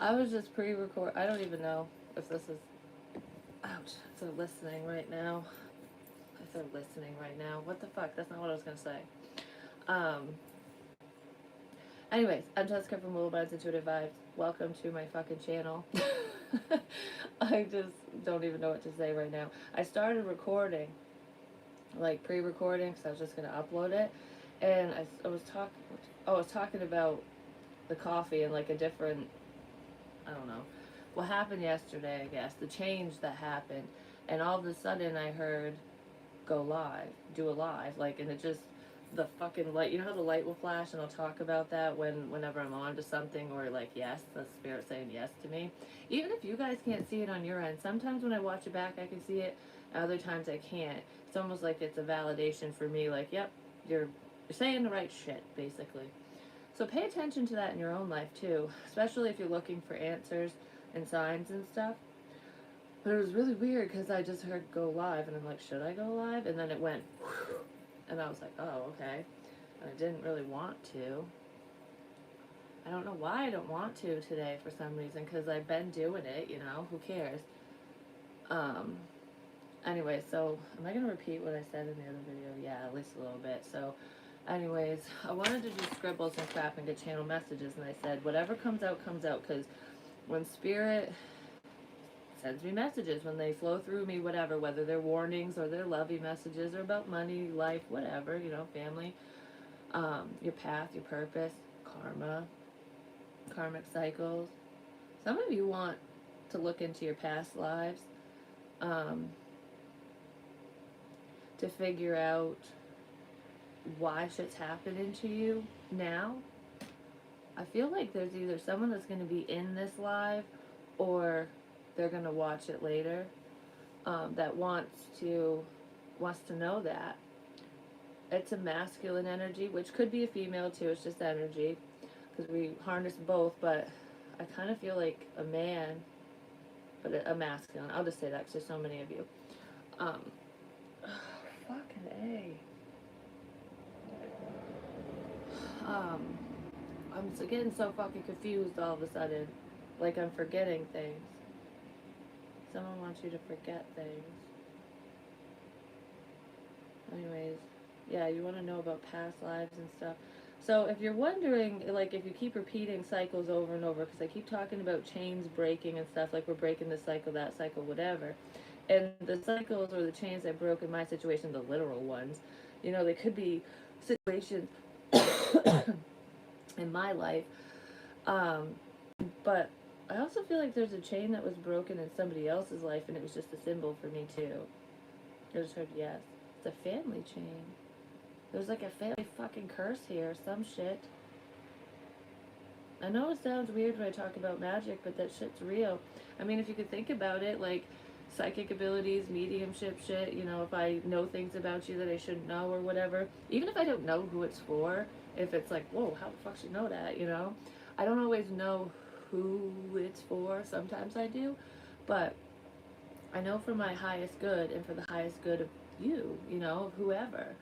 I was just pre-record. I don't even know if this is. Ouch! If they're listening right now. If they're listening right now, what the fuck? That's not what I was gonna say. Um. Anyways, I'm Jessica from Little Buds Intuitive Vibes. Welcome to my fucking channel. I just don't even know what to say right now. I started recording, like pre-recording, because I was just gonna upload it, and I was talking. I was talking about the coffee and like a different. I don't know what happened yesterday. I guess the change that happened, and all of a sudden I heard go live, do a live, like, and it just the fucking light. You know how the light will flash, and I'll talk about that whenever I'm on to something, or like yes, the spirit saying yes to me. Even if you guys can't see it on your end, sometimes when I watch it back, I can see it. Other times I can't. It's almost like it's a validation for me. Like, yep, you're saying the right shit, basically. So pay attention to that in your own life too, especially if you're looking for answers and signs and stuff. But it was really weird because I just heard go live and I'm like, should I go live? And then it went, and I was like, oh, okay. And I didn't really want to. I don't know why I don't want to today for some reason because I've been doing it, you know, who cares? Um, anyway, so am I going to repeat what I said in the other video? Yeah, at least a little bit. So, anyways, I wanted to do scribbles and crap and get channel messages, and I said, whatever comes out, because when spirit sends me messages, when they flow through me, whatever, whether they're warnings or they're lovey messages or about money, life, whatever, you know, family, your path, your purpose, karma, karmic cycles. Some of you want to look into your past lives, um, to figure out why shit's happening to you now. I feel like there's either someone that's going to be in this live or they're going to watch it later, that wants to know that it's a masculine energy, which could be a female too. It's just energy because we harness both. But I kind of feel like a man, but a masculine. I'll just say that because there's so many of you. Um, fucking a. Um, I'm getting so fucking confused all of a sudden, like I'm forgetting things. Someone wants you to forget things. Anyways, yeah, you want to know about past lives and stuff. So if you're wondering, like, if you keep repeating cycles over and over, because I keep talking about chains breaking and stuff, like we're breaking this cycle, that cycle, whatever. And the cycles or the chains I broke in my situation, the literal ones, you know, they could be situations in my life. Um, but I also feel like there's a chain that was broken in somebody else's life, and it was just a symbol for me too. I just heard yes. It's a family chain. There's like a family fucking curse here, some shit. I know it sounds weird when I talk about magic, but that shit's real. I mean, if you could think about it, like psychic abilities, mediumship shit, you know, if I know things about you that I shouldn't know or whatever, even if I don't know who it's for, if it's like, whoa, how the fuck should you know that, you know? I don't always know who it's for. Sometimes I do, but I know for my highest good and for the highest good of you, you know, of whoever,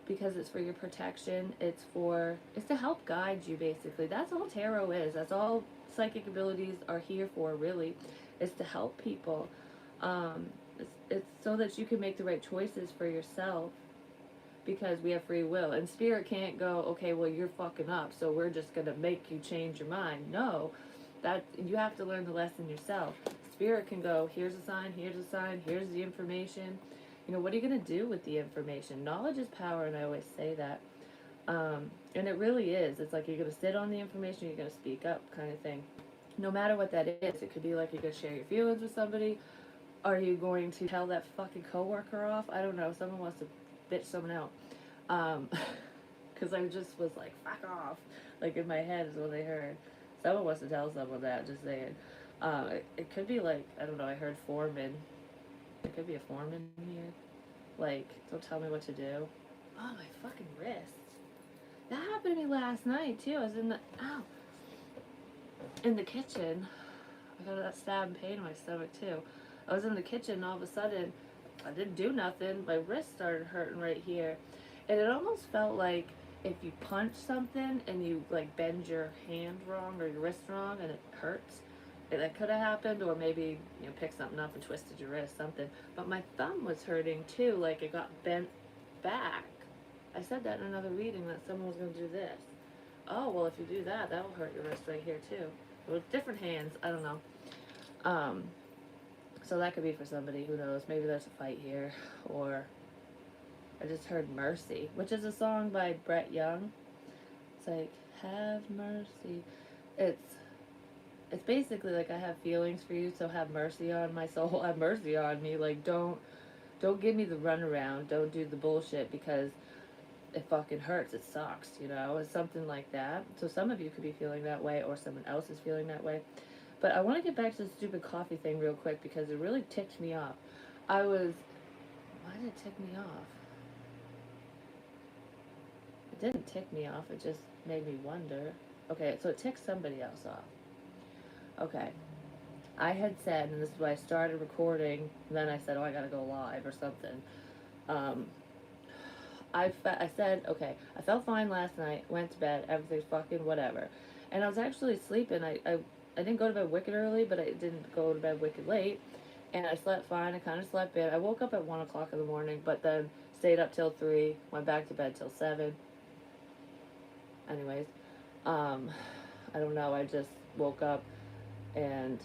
because it's for your protection. It's to help guide you, basically. That's all tarot is. That's all psychic abilities are here for, really, is to help people. It's so that you can make the right choices for yourself, because we have free will, and spirit can't go, okay, well, you're fucking up, so we're just going to make you change your mind. No, that you have to learn the lesson yourself. Spirit can go, here's a sign, here's the information. You know, what are you going to do with the information? Knowledge is power, and I always say that. And it really is. It's like you're going to sit on the information, you're going to speak up, kind of thing. No matter what that is, it could be like you're going to share your feelings with somebody. Are you going to tell that fucking coworker off? I don't know. Someone wants to bitch someone out. Because I just was like, fuck off. Like in my head is what I heard. Someone wants to tell someone that, just saying. It could be like, I don't know, I heard foreman. There could be a foreman here. Like, don't tell me what to do. Oh, my fucking wrist. That happened to me last night, too. I was in the kitchen. I got that stab and pain in my stomach, too. I was in the kitchen, and all of a sudden, I didn't do nothing. My wrist started hurting right here. And it almost felt like if you punch something and you like bend your hand wrong or your wrist wrong and it hurts. That could have happened, or maybe you know picked something up and twisted your wrist, something. But my thumb was hurting too, like it got bent back. I said that in another reading that someone was going to do this. Oh well, if you do that, that'll hurt your wrist right here too. With different hands, I don't know. Um, so that could be for somebody who knows. Maybe there's a fight here, or I just heard "Mercy," which is a song by Brett Young. It's like "Have mercy." It's it's basically like I have feelings for you, so have mercy on my soul. Have mercy on me. Like don't give me the runaround. Don't do the bullshit because it fucking hurts. It sucks. You know, it's something like that. So some of you could be feeling that way, or someone else is feeling that way. But I want to get back to the stupid coffee thing real quick because it really ticked me off. I was. Why did it tick me off? It didn't tick me off. It just made me wonder. Okay, so it ticked somebody else off. Okay. I had said, and this is why I started recording, then I said, oh, I gotta go live or something. Um, I said, okay, I felt fine last night, went to bed, everything's fucking whatever. And I was actually sleeping. I didn't go to bed wicked early, but I didn't go to bed wicked late. And I slept fine. I kind of slept in. I woke up at 1 o'clock in the morning, but then stayed up till 3, went back to bed till 7. Anyways, um, I don't know. I just woke up and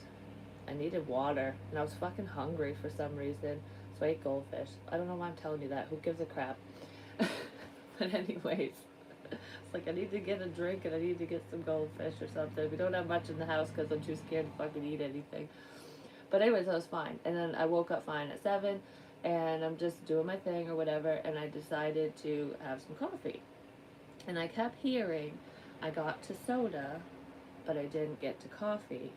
I needed water, and I was fucking hungry for some reason, so I ate goldfish. I don't know why I'm telling you that. Who gives a crap? But anyways, it's like I need to get a drink and I need to get some goldfish or something. We don't have much in the house because I'm too scared to fucking eat anything. But anyways, I was fine. And then I woke up fine at 7, and I'm just doing my thing or whatever, and I decided to have some coffee. And I kept hearing, I got to soda, but I didn't get to coffee.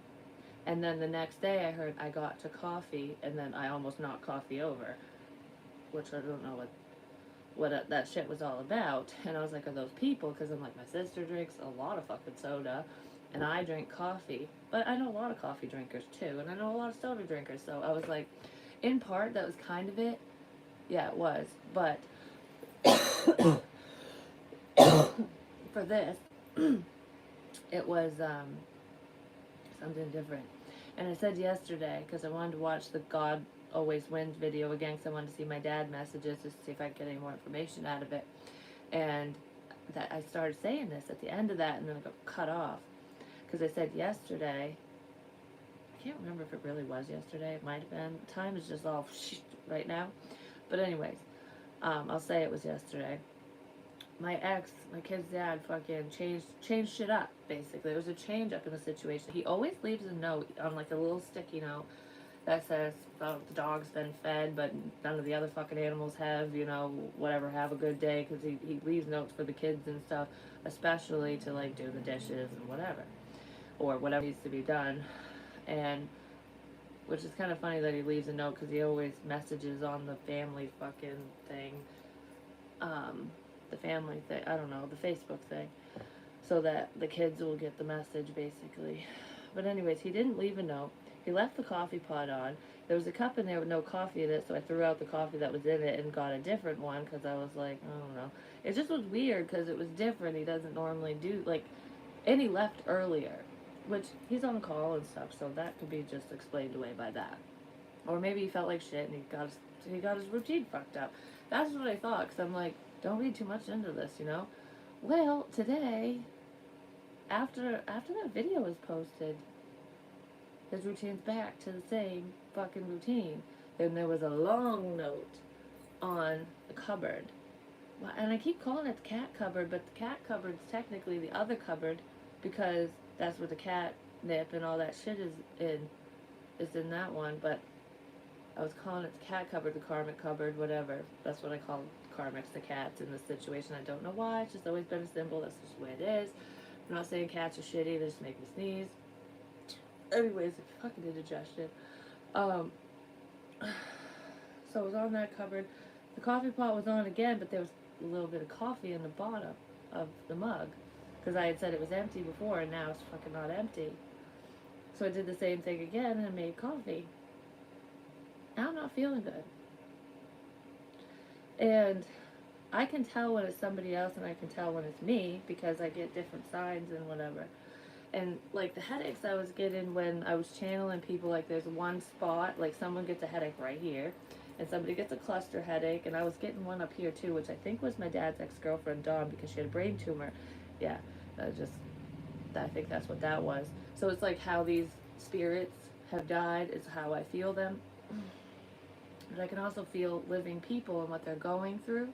And then the next day I heard I got to coffee, and then I almost knocked coffee over, which I don't know what that shit was all about. And I was like, are those people? Because I'm like, my sister drinks a lot of fucking soda, and I drink coffee. But I know a lot of coffee drinkers too, and I know a lot of soda drinkers. So I was like, in part, that was kind of it. Yeah, it was. But for this, it was something different. And I said yesterday, because I wanted to watch the God Always Wins video again, because I wanted to see my dad messages just to see if I could get any more information out of it. And that I started saying this at the end of that, and then I got cut off. Because I said yesterday, I can't remember if it really was yesterday, it might have been. Time is just all right now. But anyways, I'll say it was yesterday. My ex, my kid's dad, fucking changed shit up, basically. There was a change up in the situation. He always leaves a note on like a little sticky note that says, oh, the dog's been fed, but none of the other fucking animals have, you know, whatever, have a good day, because he leaves notes for the kids and stuff, especially to like do the dishes and whatever, or whatever needs to be done. And which is kind of funny that he leaves a note, because he always messages on the family fucking thing, the family thing, I don't know, the Facebook thing, so that the kids will get the message, basically. But anyways, he didn't leave a note. He left the coffee pot on. There was a cup in there with no coffee in it, so I threw out the coffee that was in it and got a different one, because I was like, I don't know. It just was weird, because it was different. He doesn't normally do, like, and he left earlier, which he's on call and stuff, so that could be just explained away by that. Or maybe he felt like shit and he got his routine fucked up. That's what I thought, because I'm like, don't read too much into this, you know? Well, today, after that video was posted, his routine's back to the same fucking routine. Then there was a long note on the cupboard. And I keep calling it the cat cupboard, but the cat cupboard's technically the other cupboard, because that's where the cat nip and all that shit is in that one. But I was calling it the cat cupboard, the karmic cupboard, whatever. That's what I call karmics, the cats in this situation. I don't know why. It's just always been a symbol. That's just the way it is. I'm not saying cats are shitty. They just make me sneeze. Anyways, fucking indigestion. So it was on that cupboard. The coffee pot was on again, but there was a little bit of coffee in the bottom of the mug, because I had said it was empty before, and now it's fucking not empty. So I did the same thing again and made coffee. Now I'm not feeling good. And I can tell when it's somebody else and I can tell when it's me because I get different signs and whatever. And like the headaches I was getting when I was channeling people, like there's one spot, like someone gets a headache right here, and somebody gets a cluster headache, and I was getting one up here too, which I think was my dad's ex-girlfriend Dawn because she had a brain tumor. Yeah, I think that's what that was. So it's like how these spirits have died is how I feel them. But I can also feel living people and what they're going through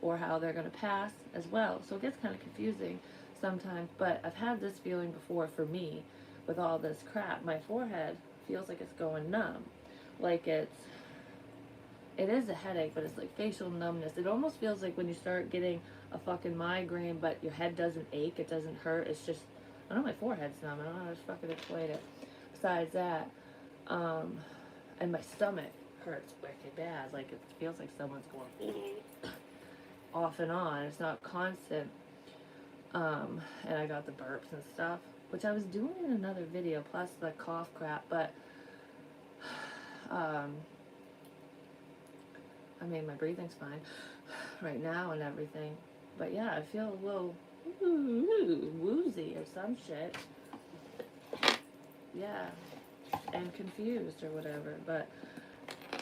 or how they're going to pass as well. So it gets kind of confusing sometimes. But I've had this feeling before for me with all this crap. My forehead feels like it's going numb. Like it is a headache, but it's like facial numbness. It almost feels like when you start getting a fucking migraine, but your head doesn't ache, it doesn't hurt. It's just, I don't know, my forehead's numb. I don't know how to fucking explain it. Besides that, and my stomach hurts wicked bad. Like it feels like someone's going off and on. It's not constant. And I got the burps and stuff, which I was doing in another video, plus the cough crap, but, I mean, my breathing's fine right now and everything. But yeah, I feel a little woozy or some shit. Yeah. And confused or whatever. But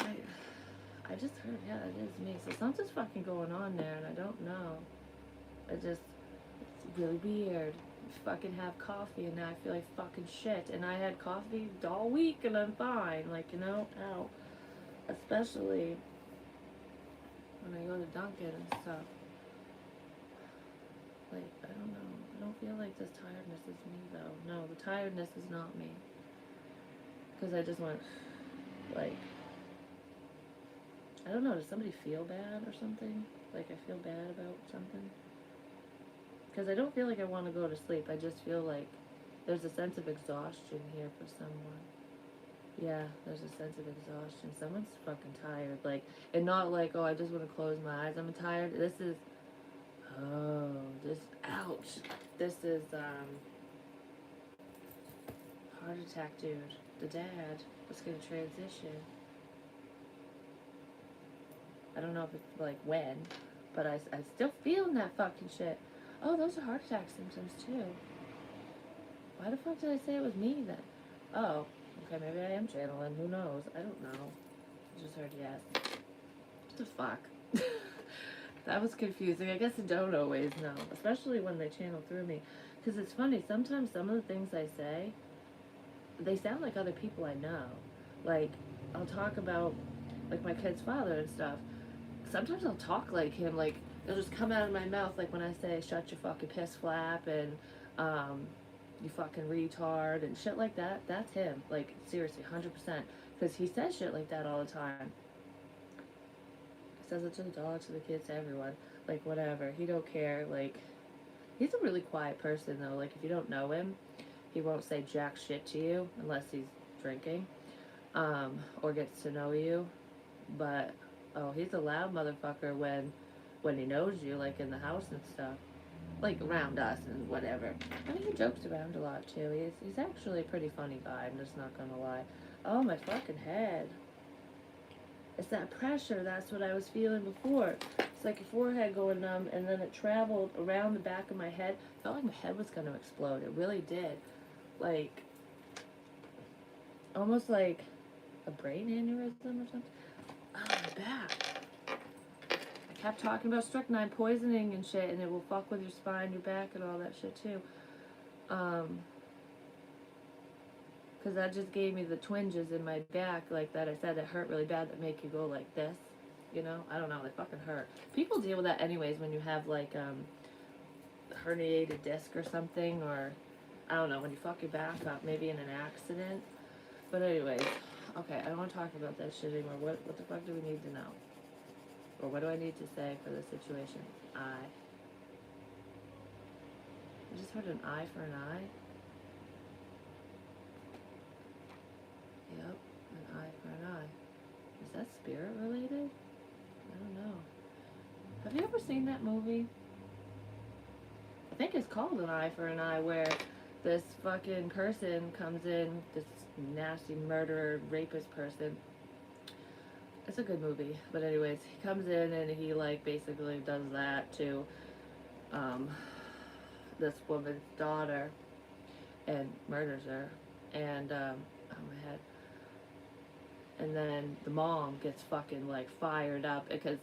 I just heard, yeah, it is me. So something's fucking going on there and I don't know. It's really weird. I fucking have coffee and now I feel like fucking shit. And I had coffee all week and I'm fine. Like, you know, ow. Especially when I go to Dunkin' and stuff. Like, I don't know. I don't feel like this tiredness is me, though. No, the tiredness is not me. Because I just went, like, I don't know, does somebody feel bad or something? Like, I feel bad about something? Because I don't feel like I want to go to sleep. I just feel like there's a sense of exhaustion here for someone. Yeah, there's a sense of exhaustion. Someone's fucking tired. Like, and not like, oh, I just want to close my eyes. I'm tired. This is, ouch. This is, heart attack dude. The dad was going to transition. I don't know if it's, like, when, but I still feeling that fucking shit. Oh, those are heart attack symptoms, too. Why the fuck did I say it was me, then? Oh. Okay, maybe I am channeling. Who knows? I don't know. I just heard yes. What the fuck? That was confusing. I guess I don't always know, especially when they channel through me. Because it's funny, sometimes some of the things I say, they sound like other people I know. Like, I'll talk about, like, my kid's father and stuff. Sometimes I'll talk like him. Like, it'll just come out of my mouth, like when I say, shut your fucking piss flap, and, you fucking retard and shit like that. That's him. Like, seriously, 100%. Because he says shit like that all the time. He says it to the dogs, to the kids, to everyone. Like, whatever. He don't care. Like, he's a really quiet person, though. Like, if you don't know him, he won't say jack shit to you unless he's drinking. Or gets to know you. But, oh, he's a loud motherfucker when he knows you, like, in the house and stuff. Like, around us and whatever. I mean, he jokes around a lot, too. He's actually a pretty funny guy, I'm just not gonna lie. Oh, my fucking head. It's that pressure, that's what I was feeling before. It's like your forehead going numb, and then it traveled around the back of my head. I felt like my head was gonna explode. It really did. Like, almost like a brain aneurysm or something. Oh, my back. Kept talking about strychnine poisoning and shit, and it will fuck with your spine, your back, and all that shit too. Because that just gave me the twinges in my back, like that I said, that hurt really bad, that make you go like this, you know? I don't know, they fucking hurt. People deal with that anyways when you have like, herniated disc or something, or, I don't know, when you fuck your back up, maybe in an accident. But anyways, okay, I don't want to talk about that shit anymore. What the fuck do we need to know? Or what do I need to say for this situation? I just heard an eye for an eye. Yep, an eye for an eye. Is that spirit related? I don't know. Have you ever seen that movie? I think it's called An Eye for an Eye, where this fucking person comes in, this nasty murderer, rapist person, It's a good movie. But anyways, he comes in and he like basically does that to um, this woman's daughter and murders her. And oh my head. And then the mom gets fucking like fired up because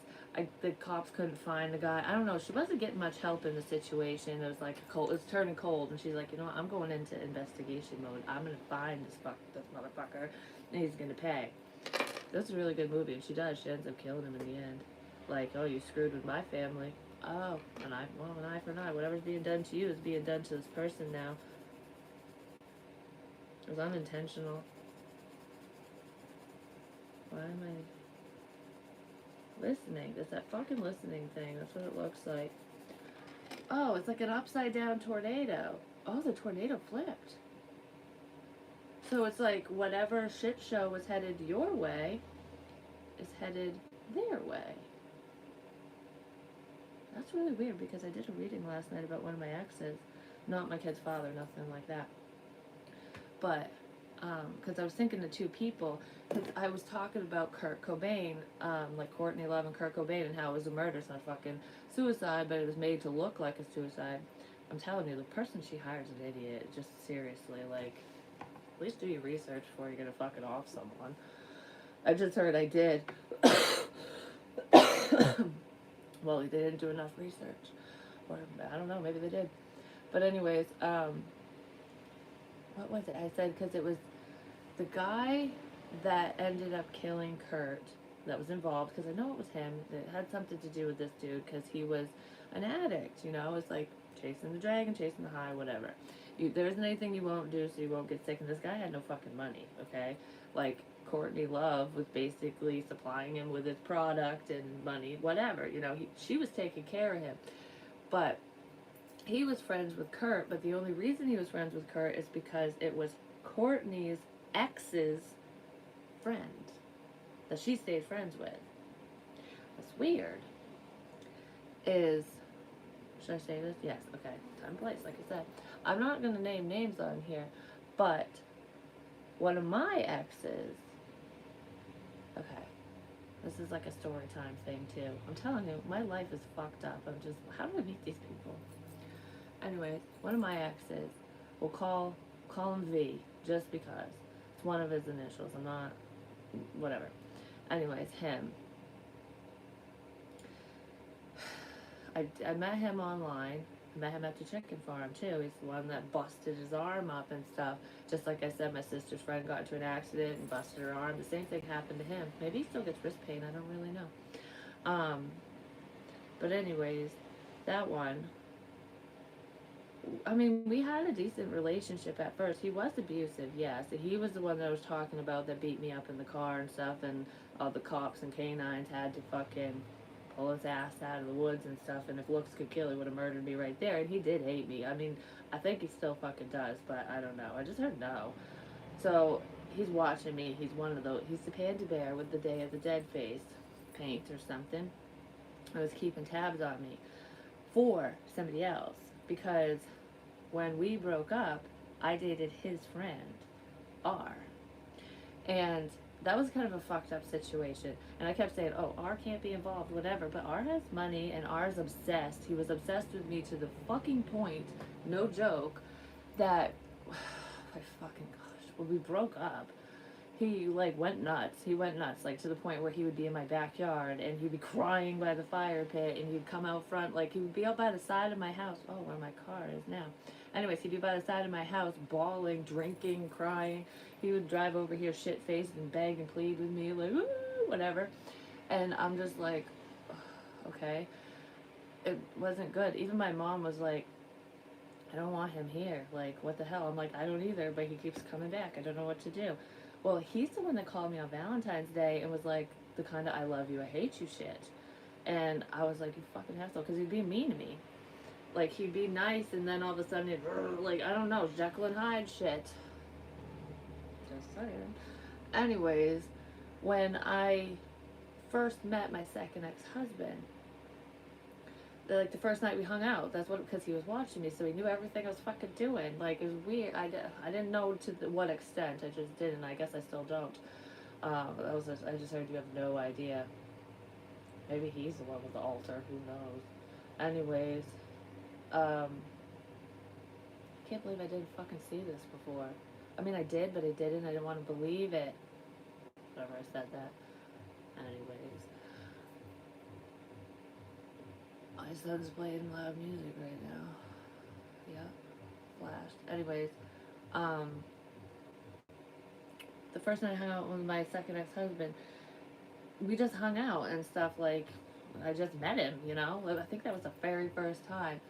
the cops couldn't find the guy. I don't know. She wasn't getting much help in the situation. It was like cold. It was turning cold, and she's like, you know what? I'm going into investigation mode. I'm gonna find this motherfucker, and he's gonna pay. That's a really good movie, and she does. She ends up killing him in the end. Like, oh, you screwed with my family. Oh, an eye for an eye. Whatever's being done to you is being done to this person now. It was unintentional. Why am I listening? It's that fucking listening thing. That's what it looks like. Oh, it's like an upside down tornado. Oh, the tornado flipped. So it's like whatever shit show was headed your way is headed their way. That's really weird because I did a reading last night about one of my exes. Not my kid's father, nothing like that. But, because I was thinking of two people. I was talking about Kurt Cobain, like Courtney Love and Kurt Cobain, and how it was a murder. It's not fucking suicide, but it was made to look like a suicide. I'm telling you, the person she hires is an idiot. Just seriously, like, at least do your research before you're gonna fucking off someone. I just heard I did. Well, they didn't do enough research. Or, I don't know, maybe they did. But anyways, what was it? I said because it was the guy that ended up killing Kurt that was involved, because I know it was him. It had something to do with this dude because he was an addict, you know? It's like chasing the dragon, chasing the high, whatever. There isn't anything you won't do so you won't get sick. And this guy had no fucking money, okay? Like, Courtney Love was basically supplying him with his product and money, whatever, you know? She was taking care of him. But he was friends with Kurt, but the only reason he was friends with Kurt is because it was Courtney's ex's friend that she stayed friends with. What's weird is, should I say this? Yes, okay. Time and place, like I said. I'm not going to name names on here, but one of my exes, okay, this is like a story time thing too. I'm telling you, my life is fucked up. I'm just, how do I meet these people? Anyways, one of my exes, we'll call him V, just because. It's one of his initials. I'm not, whatever. Anyways, him. I met him online. I met him at the chicken farm too. He's the one that busted his arm up and stuff. Just like I said, my sister's friend got into an accident and busted her arm. The same thing happened to him. Maybe he still gets wrist pain. I don't really know. But anyways, that one. I mean, we had a decent relationship at first. He was abusive, yes. He was the one that I was talking about that beat me up in the car and stuff, and all the cops and canines had to fucking pull his ass out of the woods and stuff, and if looks could kill, he would have murdered me right there, and he did hate me. I mean, I think he still fucking does, but I don't know. I just heard no. So, he's watching me. He's one of those. He's the panda bear with the Day of the Dead face paint or something. I was keeping tabs on me for somebody else. Because when we broke up, I dated his friend, R. And that was kind of a fucked up situation. And I kept saying, oh, R can't be involved, whatever. But R has money and R's obsessed. He was obsessed with me to the fucking point, no joke, that, my fucking gosh, when we broke up, he like went nuts. He went nuts, like to the point where he would be in my backyard and he'd be crying by the fire pit, and he'd come out front, like he would be out by the side of my house. Oh, where my car is now. Anyways, he'd be by the side of my house, bawling, drinking, crying. He would drive over here shit-faced and beg and plead with me, like, ooh, whatever. And I'm just like, okay. It wasn't good. Even my mom was like, I don't want him here. Like, what the hell? I'm like, I don't either, but he keeps coming back. I don't know what to do. Well, he's the one that called me on Valentine's Day and was like, the kind of I love you, I hate you shit. And I was like, you fucking asshole, because he'd be mean to me. Like, he'd be nice, and then all of a sudden he'd, like, I don't know, Jekyll and Hyde shit. Just saying. Anyways, when I first met my second ex-husband, like the first night we hung out, that's what, because he was watching me, so he knew everything I was fucking doing. Like, it was weird. I didn't know to what extent. I just didn't. I guess I still don't. That was just, I just heard you have no idea. Maybe he's the one with the altar. Who knows? Anyways, I can't believe I didn't fucking see this before. I mean, I did, but I didn't. I didn't want to believe it. Whatever, I said that. Anyways, my son's playing loud music right now. Yeah, flashed. Anyways, um, the first night I hung out with my second ex-husband, we just hung out and stuff. Like, I just met him, you know. Like, I think that was the very first time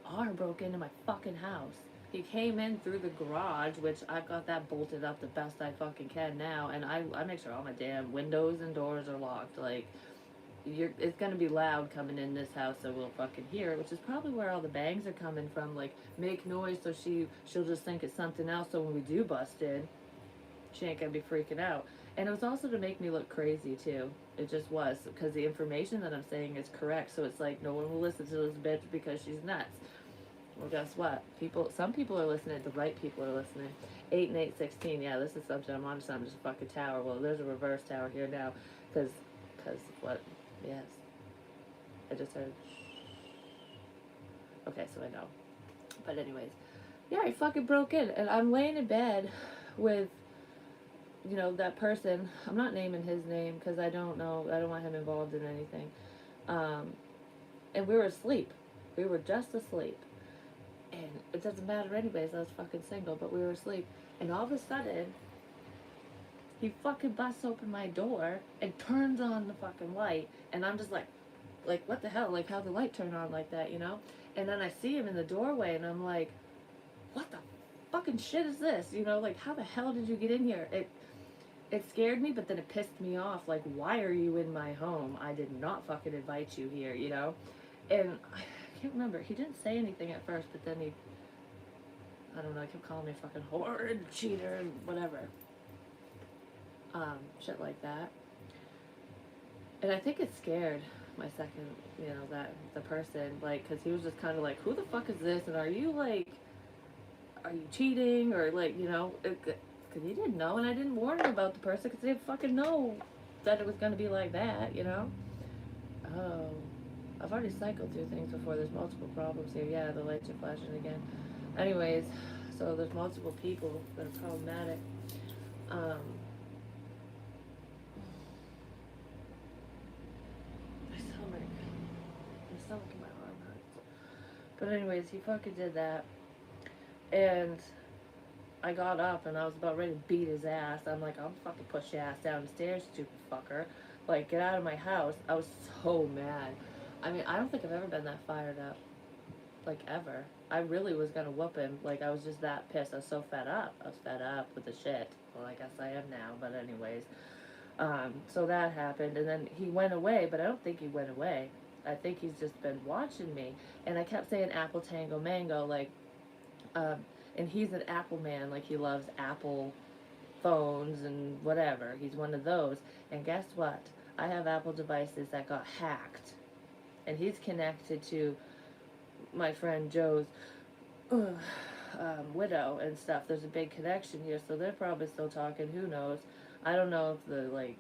R broke into my fucking house. He came in through the garage, which I've got that bolted up the best I fucking can now, and I make sure all my damn windows and doors are locked. Like, it's gonna be loud coming in this house, so we'll fucking hear it, which is probably where all the bangs are coming from. Like, make noise so she'll just think it's something else. So when we do bust in, she ain't gonna be freaking out. And it was also to make me look crazy too. It just was, because the information that I'm saying is correct. So it's like no one will listen to this bitch because she's nuts. Well, guess what? Some people are listening. The right people are listening. 8 and 8, 16. Yeah, this is something I'm on. Something, just a fucking tower. Well, there's a reverse tower here now, because what? Yes, I just heard. Okay, so I know. But anyways, yeah, he fucking broke in, and I'm laying in bed with, you know, that person. I'm not naming his name because I don't know. I don't want him involved in anything. And we were asleep. We were just asleep. And it doesn't matter anyways, I was fucking single, but we were asleep. And all of a sudden, he fucking busts open my door and turns on the fucking light. And I'm just like, what the hell? Like, how the light turn on like that, you know? And then I see him in the doorway, and I'm like, what the fucking shit is this? You know, like, how the hell did you get in here? It scared me, but then it pissed me off. Like, why are you in my home? I did not fucking invite you here, you know? And I can't remember. He didn't say anything at first, but then I don't know, he kept calling me fucking whore and cheater and whatever. Shit like that. And I think it scared my second, you know, the person, like, because he was just kind of like, who the fuck is this? And are you cheating? Or, like, you know, because he didn't know, and I didn't warn him about the person because he didn't fucking know that it was going to be like that, you know? Oh. I've already cycled through things before. There's multiple problems here. Yeah, the lights are flashing again. Anyways, so there's multiple people that are problematic. My stomach and my arm hurts. But anyways, he fucking did that. And I got up and I was about ready to beat his ass. I'm like, I'll fucking push your ass down the stairs, stupid fucker. Like, get out of my house. I was so mad. I mean, I don't think I've ever been that fired up. Like, ever. I really was gonna whoop him. Like, I was just that pissed. I was so fed up. I was fed up with the shit. Well, I guess I am now, but anyways. So that happened, and then he went away, but I don't think he went away. I think he's just been watching me. And I kept saying apple, tango, mango, like, and he's an Apple man. Like, he loves Apple phones and whatever. He's one of those. And guess what? I have Apple devices that got hacked. And he's connected to my friend Joe's widow and stuff. There's a big connection here, so they're probably still talking. Who knows? I don't know if the, like,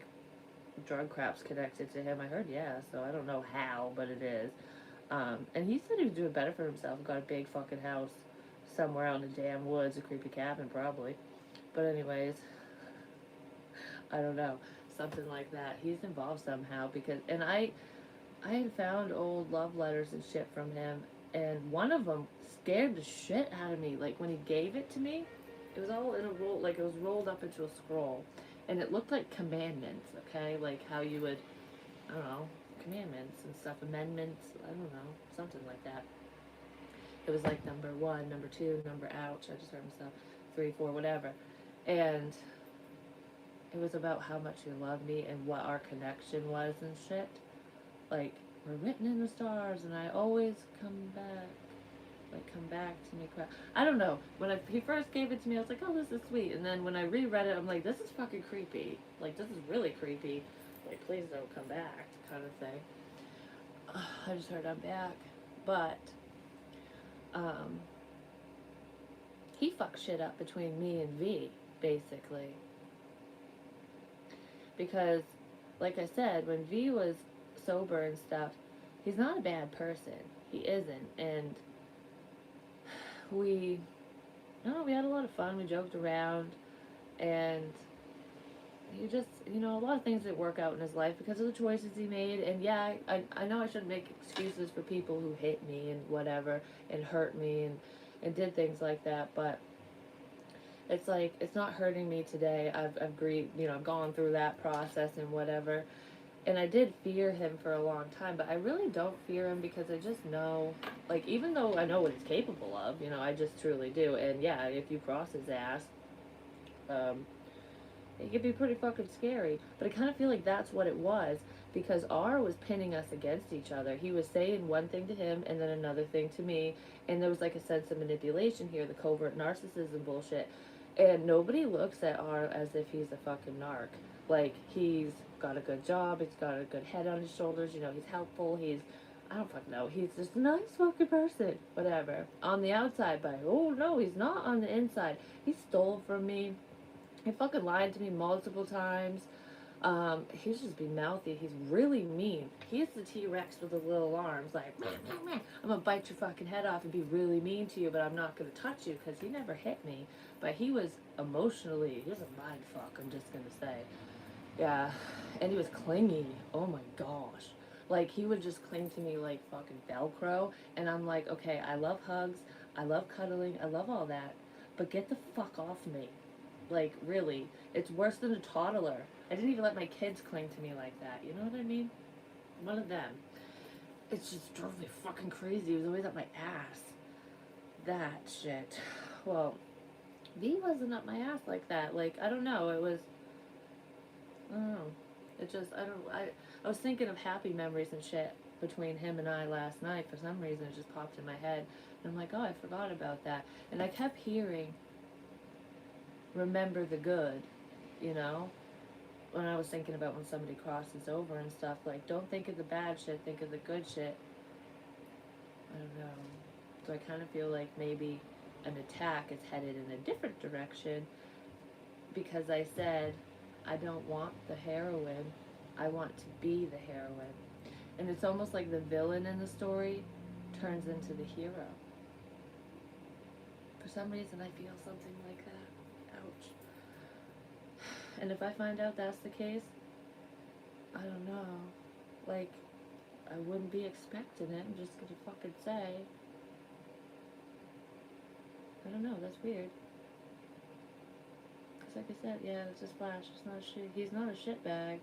drug crap's connected to him. I heard yeah, so I don't know how, but it is. And he said he was doing better for himself. Got a big fucking house somewhere out in the damn woods, a creepy cabin probably. But anyways, I don't know. Something like that. He's involved somehow because, and I had found old love letters and shit from him, and one of them scared the shit out of me. Like, when he gave it to me, it was all in a roll, like, it was rolled up into a scroll, and it looked like commandments, okay? Like how you would, I don't know, commandments and stuff, amendments, I don't know, something like that. It was like number 1, number 2, number ouch, I just heard myself, 3, 4, whatever. And it was about how much he loved me and what our connection was and shit. Like, we're written in the stars, and I always come back. Like, come back to me. I don't know. When he first gave it to me, I was like, oh, this is sweet. And then when I reread it, I'm like, this is fucking creepy. Like, this is really creepy. Like, please don't come back, kind of thing. I just heard I'm back. But, he fucked shit up between me and V, basically. Because, like I said, when V was sober and stuff, he's not a bad person. He isn't. And we, no, we had a lot of fun. We joked around. And he just, a lot of things didn't work out in his life because of the choices he made. And yeah, I know I shouldn't make excuses for people who hit me and whatever and hurt me and did things like that. But it's like, it's not hurting me today. I've gone through that process and whatever. And I did fear him for a long time, but I really don't fear him because I just know, like, even though I know what he's capable of, I just truly do. And yeah, if you cross his ass, um, it could be pretty fucking scary. But I kind of feel like that's what it was because R was pinning us against each other. He was saying one thing to him and then another thing to me. And there was like a sense of manipulation here, the covert narcissism bullshit. And nobody looks at R as if he's a fucking narc. Like, he's got a good job, he's got a good head on his shoulders, he's helpful, I don't fucking know, he's just a nice fucking person. Whatever. On the outside, but oh no, he's not on the inside. He stole from me. He fucking lied to me multiple times. He's just be mouthy. He's really mean. He's the T-Rex with the little arms, like, meh, meh, meh. I'm gonna bite your fucking head off and be really mean to you, but I'm not gonna touch you because he never hit me. But he was he was a mind fuck, I'm just gonna say. Yeah, and he was clingy. Oh my gosh. Like, he would just cling to me like fucking Velcro, and I'm like, okay, I love hugs, I love cuddling, I love all that, but get the fuck off me. Like, really. It's worse than a toddler. I didn't even let my kids cling to me like that. You know what I mean? One of them. It just drove me fucking crazy. He was always up my ass. That shit. Well, V wasn't up my ass like that. Like, I don't know. It was, I don't know. It just, I was thinking of happy memories and shit between him and I last night. For some reason, it just popped in my head. And I'm like, oh, I forgot about that. And I kept hearing, remember the good, when I was thinking about when somebody crosses over and stuff, like, don't think of the bad shit, think of the good shit. I don't know. So I kind of feel like maybe an attack is headed in a different direction because I said, I don't want the heroine, I want to be the heroine. And it's almost like the villain in the story turns into the hero. For some reason, I feel something like that. Ouch. And if I find out that's the case, I don't know. Like, I wouldn't be expecting it. I'm just gonna fucking say. I don't know. That's weird. Cause like I said, yeah, it's just Flash. It's not shit. He's not a shitbag.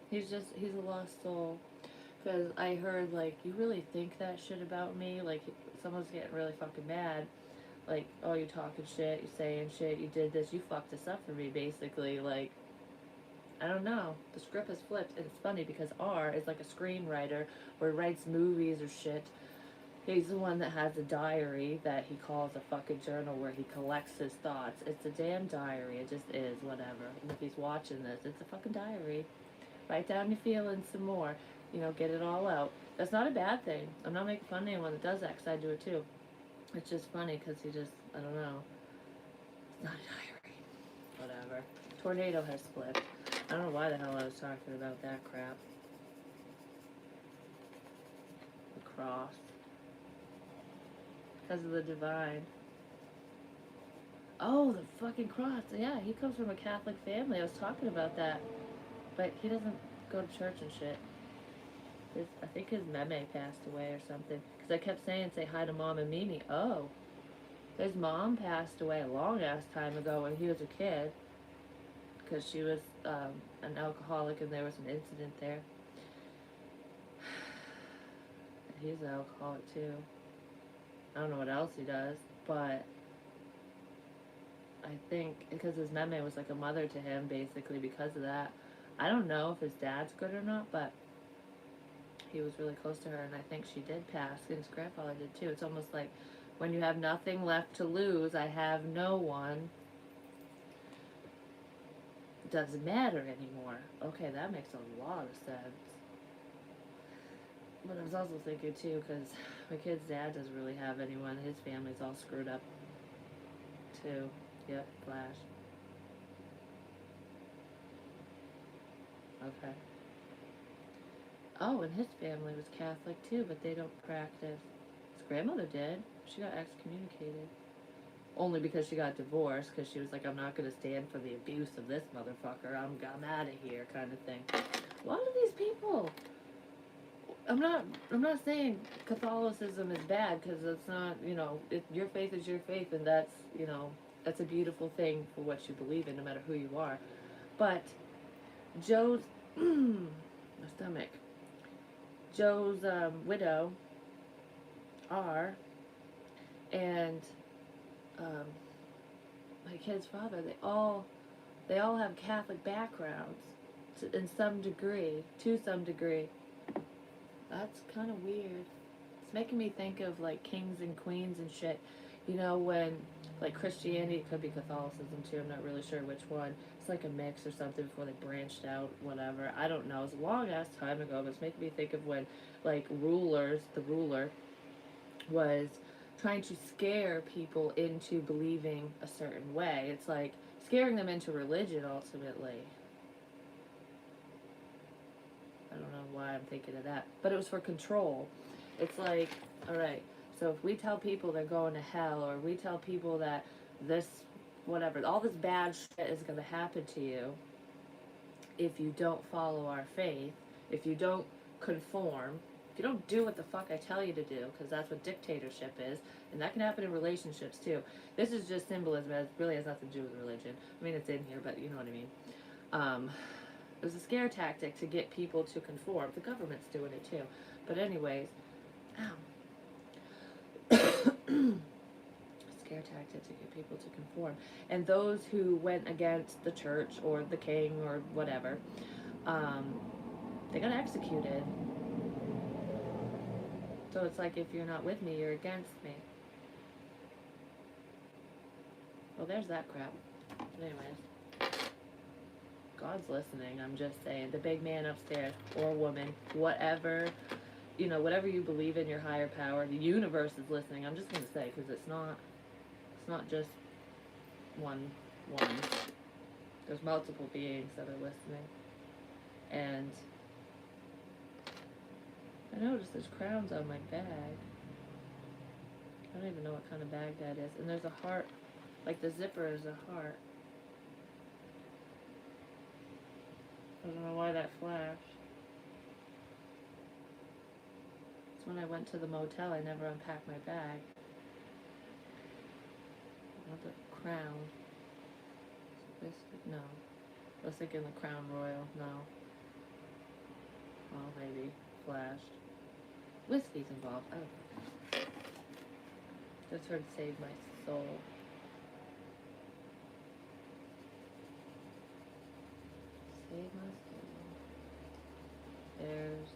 He's a lost soul. Cause I heard, like, you really think that shit about me? Like, someone's getting really fucking mad. Like, oh, you talking shit, you saying shit, you did this, you fucked this up for me, basically. Like, I don't know. The script has flipped, and it's funny because R is like a screenwriter or writes movies or shit. He's the one that has a diary that he calls a fucking journal where he collects his thoughts. It's a damn diary. It just is, whatever. And if he's watching this, it's a fucking diary. Write down your feelings some more. Get it all out. That's not a bad thing. I'm not making fun of anyone that does that because I do it too. It's just funny because I don't know. It's not a diary. Whatever. Tornado has split. I don't know why the hell I was talking about that crap. The cross. Because of the divine. Oh, the fucking cross. Yeah, he comes from a Catholic family. I was talking about that. But he doesn't go to church and shit. I think his meme passed away or something. Because I kept saying, say hi to Mom and Mimi. Oh. His mom passed away a long-ass time ago when he was a kid. Because she was an alcoholic and there was an incident there. He's an alcoholic too. I don't know what else he does, but I think because his meme was like a mother to him, basically, because of that. I don't know if his dad's good or not, but he was really close to her, and I think she did pass, and his grandfather did too. It's almost like when you have nothing left to lose, I have no one. It doesn't matter anymore. Okay, that makes a lot of sense. But I was also thinking too, because my kid's dad doesn't really have anyone. His family's all screwed up too. Yep, Flash. Okay. Oh, and his family was Catholic too, but they don't practice. His grandmother did. She got excommunicated. Only because she got divorced, because she was like, I'm not going to stand for the abuse of this motherfucker. I'm out of here, kind of thing. A lot of these people. I'm not saying Catholicism is bad, because it's not. Your faith is your faith, and that's a beautiful thing for what you believe in, no matter who you are. But Joe's my stomach. Joe's widow, R, and um, my kid's father, they all have Catholic backgrounds in some degree, to some degree. That's kind of weird. It's making me think of like kings and queens and shit. When like Christianity, it could be Catholicism too. I'm not really sure which one. It's like a mix or something before they branched out. Whatever. I don't know. It's a long ass time ago, but it's making me think of when like the ruler was trying to scare people into believing a certain way. It's like scaring them into religion ultimately. I don't know why I'm thinking of that. But it was for control. It's like, alright, so if we tell people they're going to hell, or we tell people that this, whatever, all this bad shit is going to happen to you if you don't follow our faith, if you don't conform, if you don't do what the fuck I tell you to do, because that's what dictatorship is, and that can happen in relationships too. This is just symbolism. It really has nothing to do with religion. I mean, it's in here, but you know what I mean. It was a scare tactic to get people to conform. The government's doing it too. But anyways, scare tactic to get people to conform. And those who went against the church or the king or whatever, they got executed. So it's like, if you're not with me, you're against me. Well, there's that crap. But anyways, God's listening. I'm just saying, the big man upstairs or woman, whatever, whatever you believe in, your higher power, the universe is listening. I'm just gonna say, because it's not just one. There's multiple beings that are listening, and I noticed there's crowns on my bag. I don't even know what kind of bag that is. And there's a heart, like the zipper is a heart. I don't know why that flashed. It's when I went to the motel, I never unpacked my bag. Not the crown. This, no. I was thinking the Crown Royal. No. Oh, maybe. Flashed. Whiskey's involved. Oh. Just heard Save My Soul. Save My Soul. There's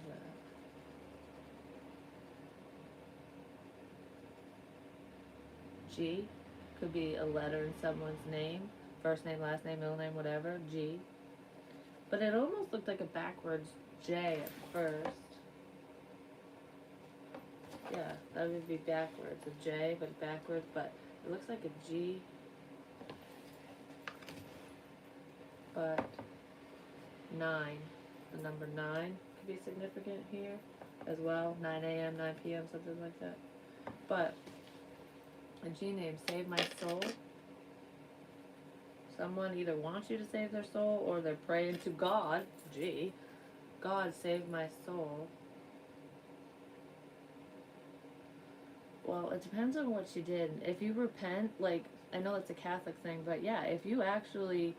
that. G could be a letter in someone's name. First name, last name, middle name, whatever. G. But it almost looked like a backwards J at first. Yeah, that would be backwards. A J, but backwards. But it looks like a G. But 9. The number 9 could be significant here as well. 9 a.m., 9 p.m., something like that. But a G name, Save My Soul. Someone either wants you to save their soul, or they're praying to God. G. God, save my soul. Well, it depends on what you did. If you repent, like, I know it's a Catholic thing, but yeah, if you actually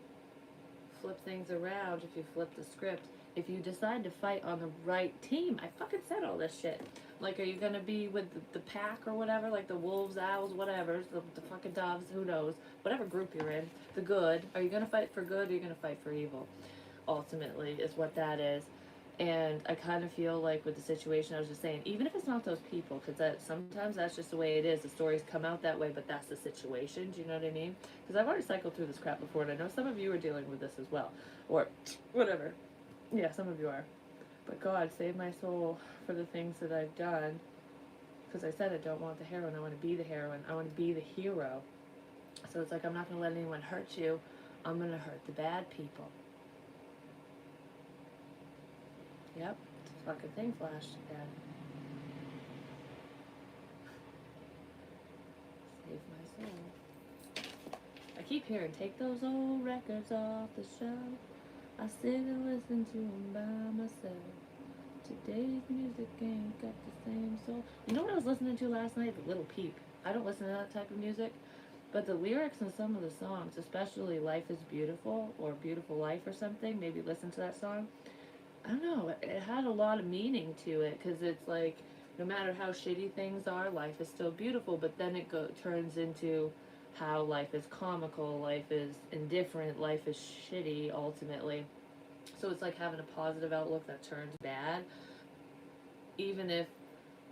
flip things around, if you flip the script, if you decide to fight on the right team, I fucking said all this shit. Like, are you gonna be with the pack or whatever, like the wolves, owls, whatever, the fucking doves, who knows, whatever group you're in, the good, are you gonna fight for good, or are you gonna fight for evil? Ultimately, is what that is. And I kind of feel like with the situation, I was just saying, even if it's not those people, because sometimes that's just the way it is. The stories come out that way, but that's the situation. Do you know what I mean? Because I've already cycled through this crap before, and I know some of you are dealing with this as well. Or whatever. Yeah, some of you are. But God, save my soul for the things that I've done. Because I said I don't want the heroine. I want to be the heroine. I want to be the hero. So it's like, I'm not going to let anyone hurt you I'm gonna hurt the bad people. Yep, this fucking thing flashed again. Save my soul. I keep hearing, take those old records off the shelf. I sit and listen to them by myself. Today's music ain't got the same soul. You know what I was listening to last night? The Little Peep. I don't listen to that type of music, but the lyrics in some of the songs, especially Life is Beautiful or Beautiful Life or something, maybe listen to that song. I don't know, it had a lot of meaning to it because it's like, no matter how shitty things are, life is still beautiful, but then it turns into how life is comical, life is indifferent, life is shitty ultimately. So it's like having a positive outlook that turns bad, even if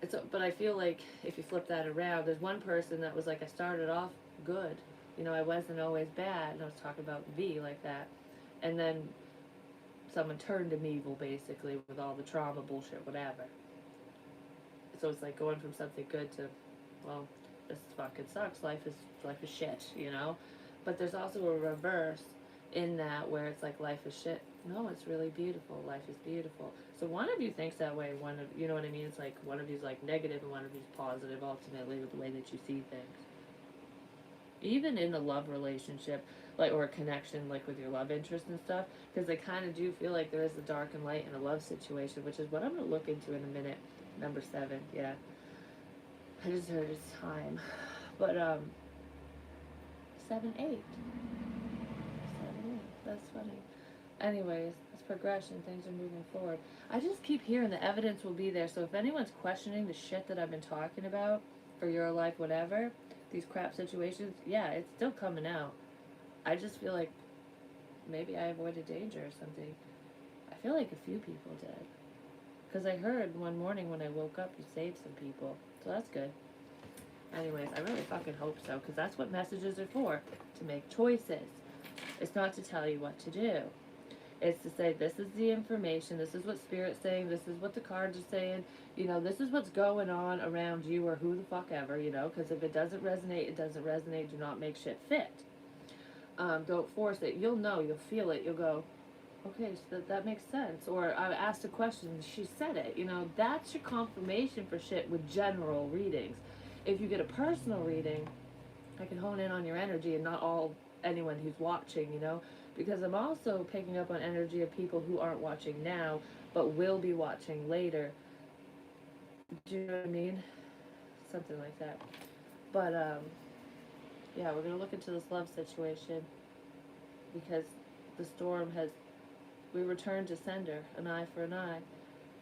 it's. But I feel like if you flip that around, there's one person that was like, I started off good, you know, I wasn't always bad, and I was talking about V like that, and then someone turned him evil basically with all the trauma bullshit, whatever. So it's like going from something good to, well, this fucking sucks. Life is shit, you know. But there's also a reverse in that where it's like life is shit. No, it's really beautiful. Life is beautiful. So one of you thinks that way. One of you know what I mean. It's like one of you's like negative and one of you's positive. Ultimately, with the way that you see things. Even in a love relationship, like or a connection, like with your love interest and stuff, because I kind of do feel like there is a dark and light in a love situation, which is what I'm gonna look into in a minute. Number 7, yeah. I just heard it's time, but 7, 8. 7, 8. That's funny. Anyways, it's progression. Things are moving forward. I just keep hearing the evidence will be there. So if anyone's questioning the shit that I've been talking about for your life, whatever, these crap situations, yeah, it's still coming out. I just feel like maybe I avoided danger or something. I feel like a few people did. Because I heard one morning when I woke up, you saved some people. So that's good. Anyways, I really fucking hope so. Because that's what messages are for. To make choices. It's not to tell you what to do. It's to say, this is the information, this is what Spirit's saying, this is what the cards are saying, you know, this is what's going on around you or who the fuck ever, you know, because if it doesn't resonate, it doesn't resonate. Do not make shit fit. Don't force it. You'll know, you'll feel it, you'll go, okay, so that makes sense. Or I asked a question, she said it, you know, that's your confirmation for shit with general readings. If you get a personal reading, I can hone in on your energy and not anyone who's watching, you know, because I'm also picking up on energy of people who aren't watching now, but will be watching later. Do you know what I mean? Something like that. But, yeah, we're going to look into this love situation because the storm has, we returned to sender, an eye for an eye.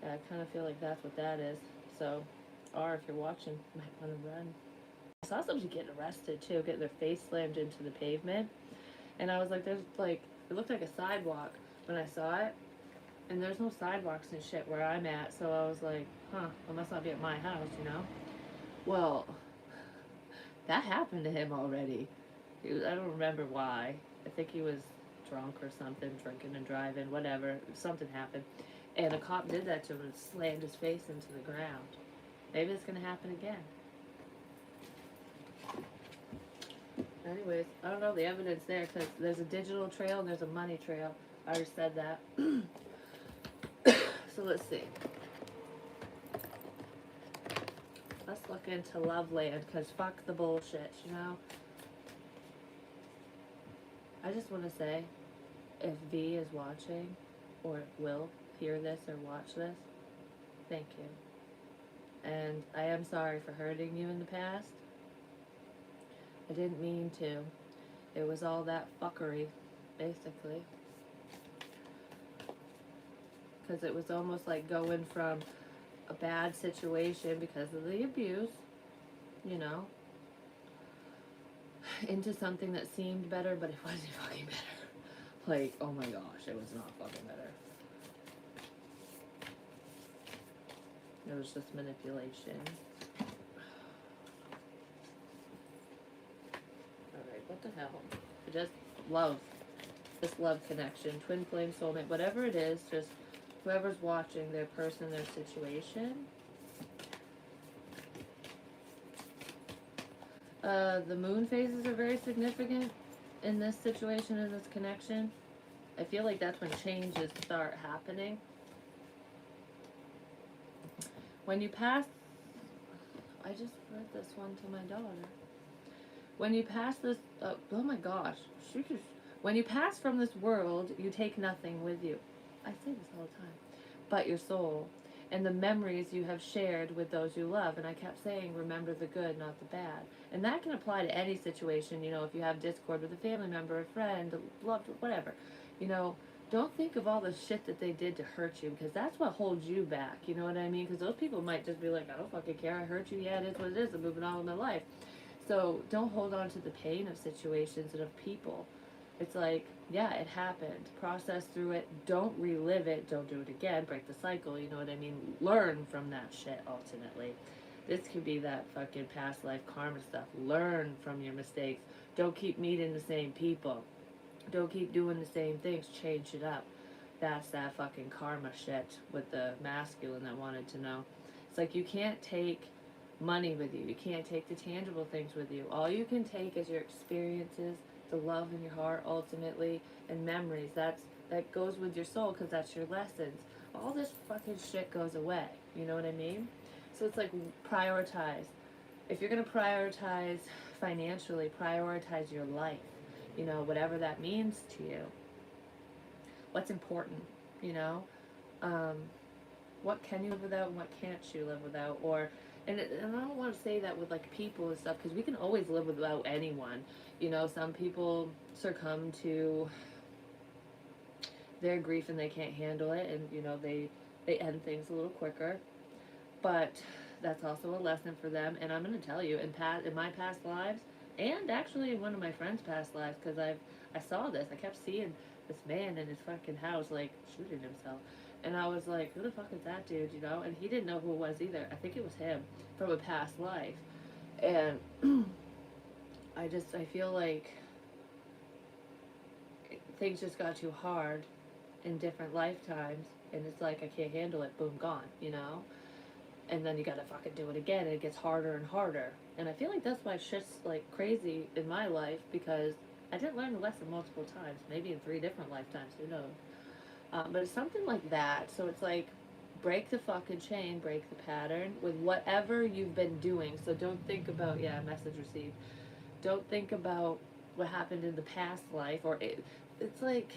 And I kind of feel like that's what that is. So, or if you're watching, you might want to run. I saw somebody getting arrested too, getting their face slammed into the pavement. And I was like, there's like, it looked like a sidewalk when I saw it. And there's no sidewalks and shit where I'm at. So I was like, huh, it must not be at my house, you know? Well, that happened to him already. I don't remember why. I think he was drunk or something, drinking and driving, whatever. Something happened. And a cop did that to him and slammed his face into the ground. Maybe it's going to happen again. Anyways, I don't know the evidence there because there's a digital trail and there's a money trail. I already said that. So let's see. Let's look into Loveland because fuck the bullshit, you know? I just want to say, if V is watching or will hear this or watch this, thank you. And I am sorry for hurting you in the past. I didn't mean to. It was all that fuckery, basically. Because it was almost like going from a bad situation because of the abuse, you know, into something that seemed better, but it wasn't fucking better. Like, oh my gosh, it was not fucking better. It was just manipulation. Alright, what the hell? Just love. This love connection. Twin flame, soulmate, whatever it is, just whoever's watching, their person, their situation. The moon phases are very significant. in this situation, in this connection, I feel like that's when changes start happening. When you pass, I just read this one to my daughter. When you pass this, oh my gosh, when you pass from this world, you take nothing with you. I say this all the time, but your soul and the memories you have shared with those you love. And I kept saying, remember the good, not the bad. And that can apply to any situation. You know, if you have discord with a family member, a friend, a loved, whatever. You know, don't think of all the shit that they did to hurt you, because that's what holds you back. You know what I mean? Because those people might just be like, I don't fucking care. I hurt you. Yeah, it is what it is. I'm moving on with my life. So don't hold on to the pain of situations and of people. It's like, yeah, it happened. Process through it. Don't relive it. Don't do it again. Break the cycle. You know what I mean? Learn from that shit, ultimately. This could be that fucking past life karma stuff. Learn from your mistakes. Don't keep meeting the same people. Don't keep doing the same things. Change it up. That's that fucking karma shit with the masculine that wanted to know. It's like you can't take money with you. You can't take the tangible things with you. All you can take is your experiences, the love in your heart, ultimately, and memories. That goes with your soul, because that's your lessons. All this fucking shit goes away. You know what I mean? So it's like, prioritize. If you're gonna prioritize financially, prioritize your life. You know, whatever that means to you. What's important? You know, um, what can you live without and what can't you live without? And I don't want to say that with like people and stuff, because we can always live without anyone. You know, some people succumb to their grief and they can't handle it, and you know they end things a little quicker. But that's also a lesson for them. And I'm going to tell you, in my past lives, and actually in one of my friends' past lives, because I saw this. I kept seeing this man in his fucking house like shooting himself. And I was like, who the fuck is that dude, you know? And he didn't know who it was either. I think it was him from a past life. And I feel like things just got too hard in different lifetimes. And it's like, I can't handle it. Boom, gone, you know? And then you gotta fucking do it again. And it gets harder and harder. And I feel like that's why shit's like crazy in my life, because I didn't learn the lesson multiple times. Maybe in 3 different lifetimes. Who knows? But it's something like that. So it's like, break the fucking chain, break the pattern with whatever you've been doing. So don't think about, yeah, message received. Don't think about what happened in the past life, it's like,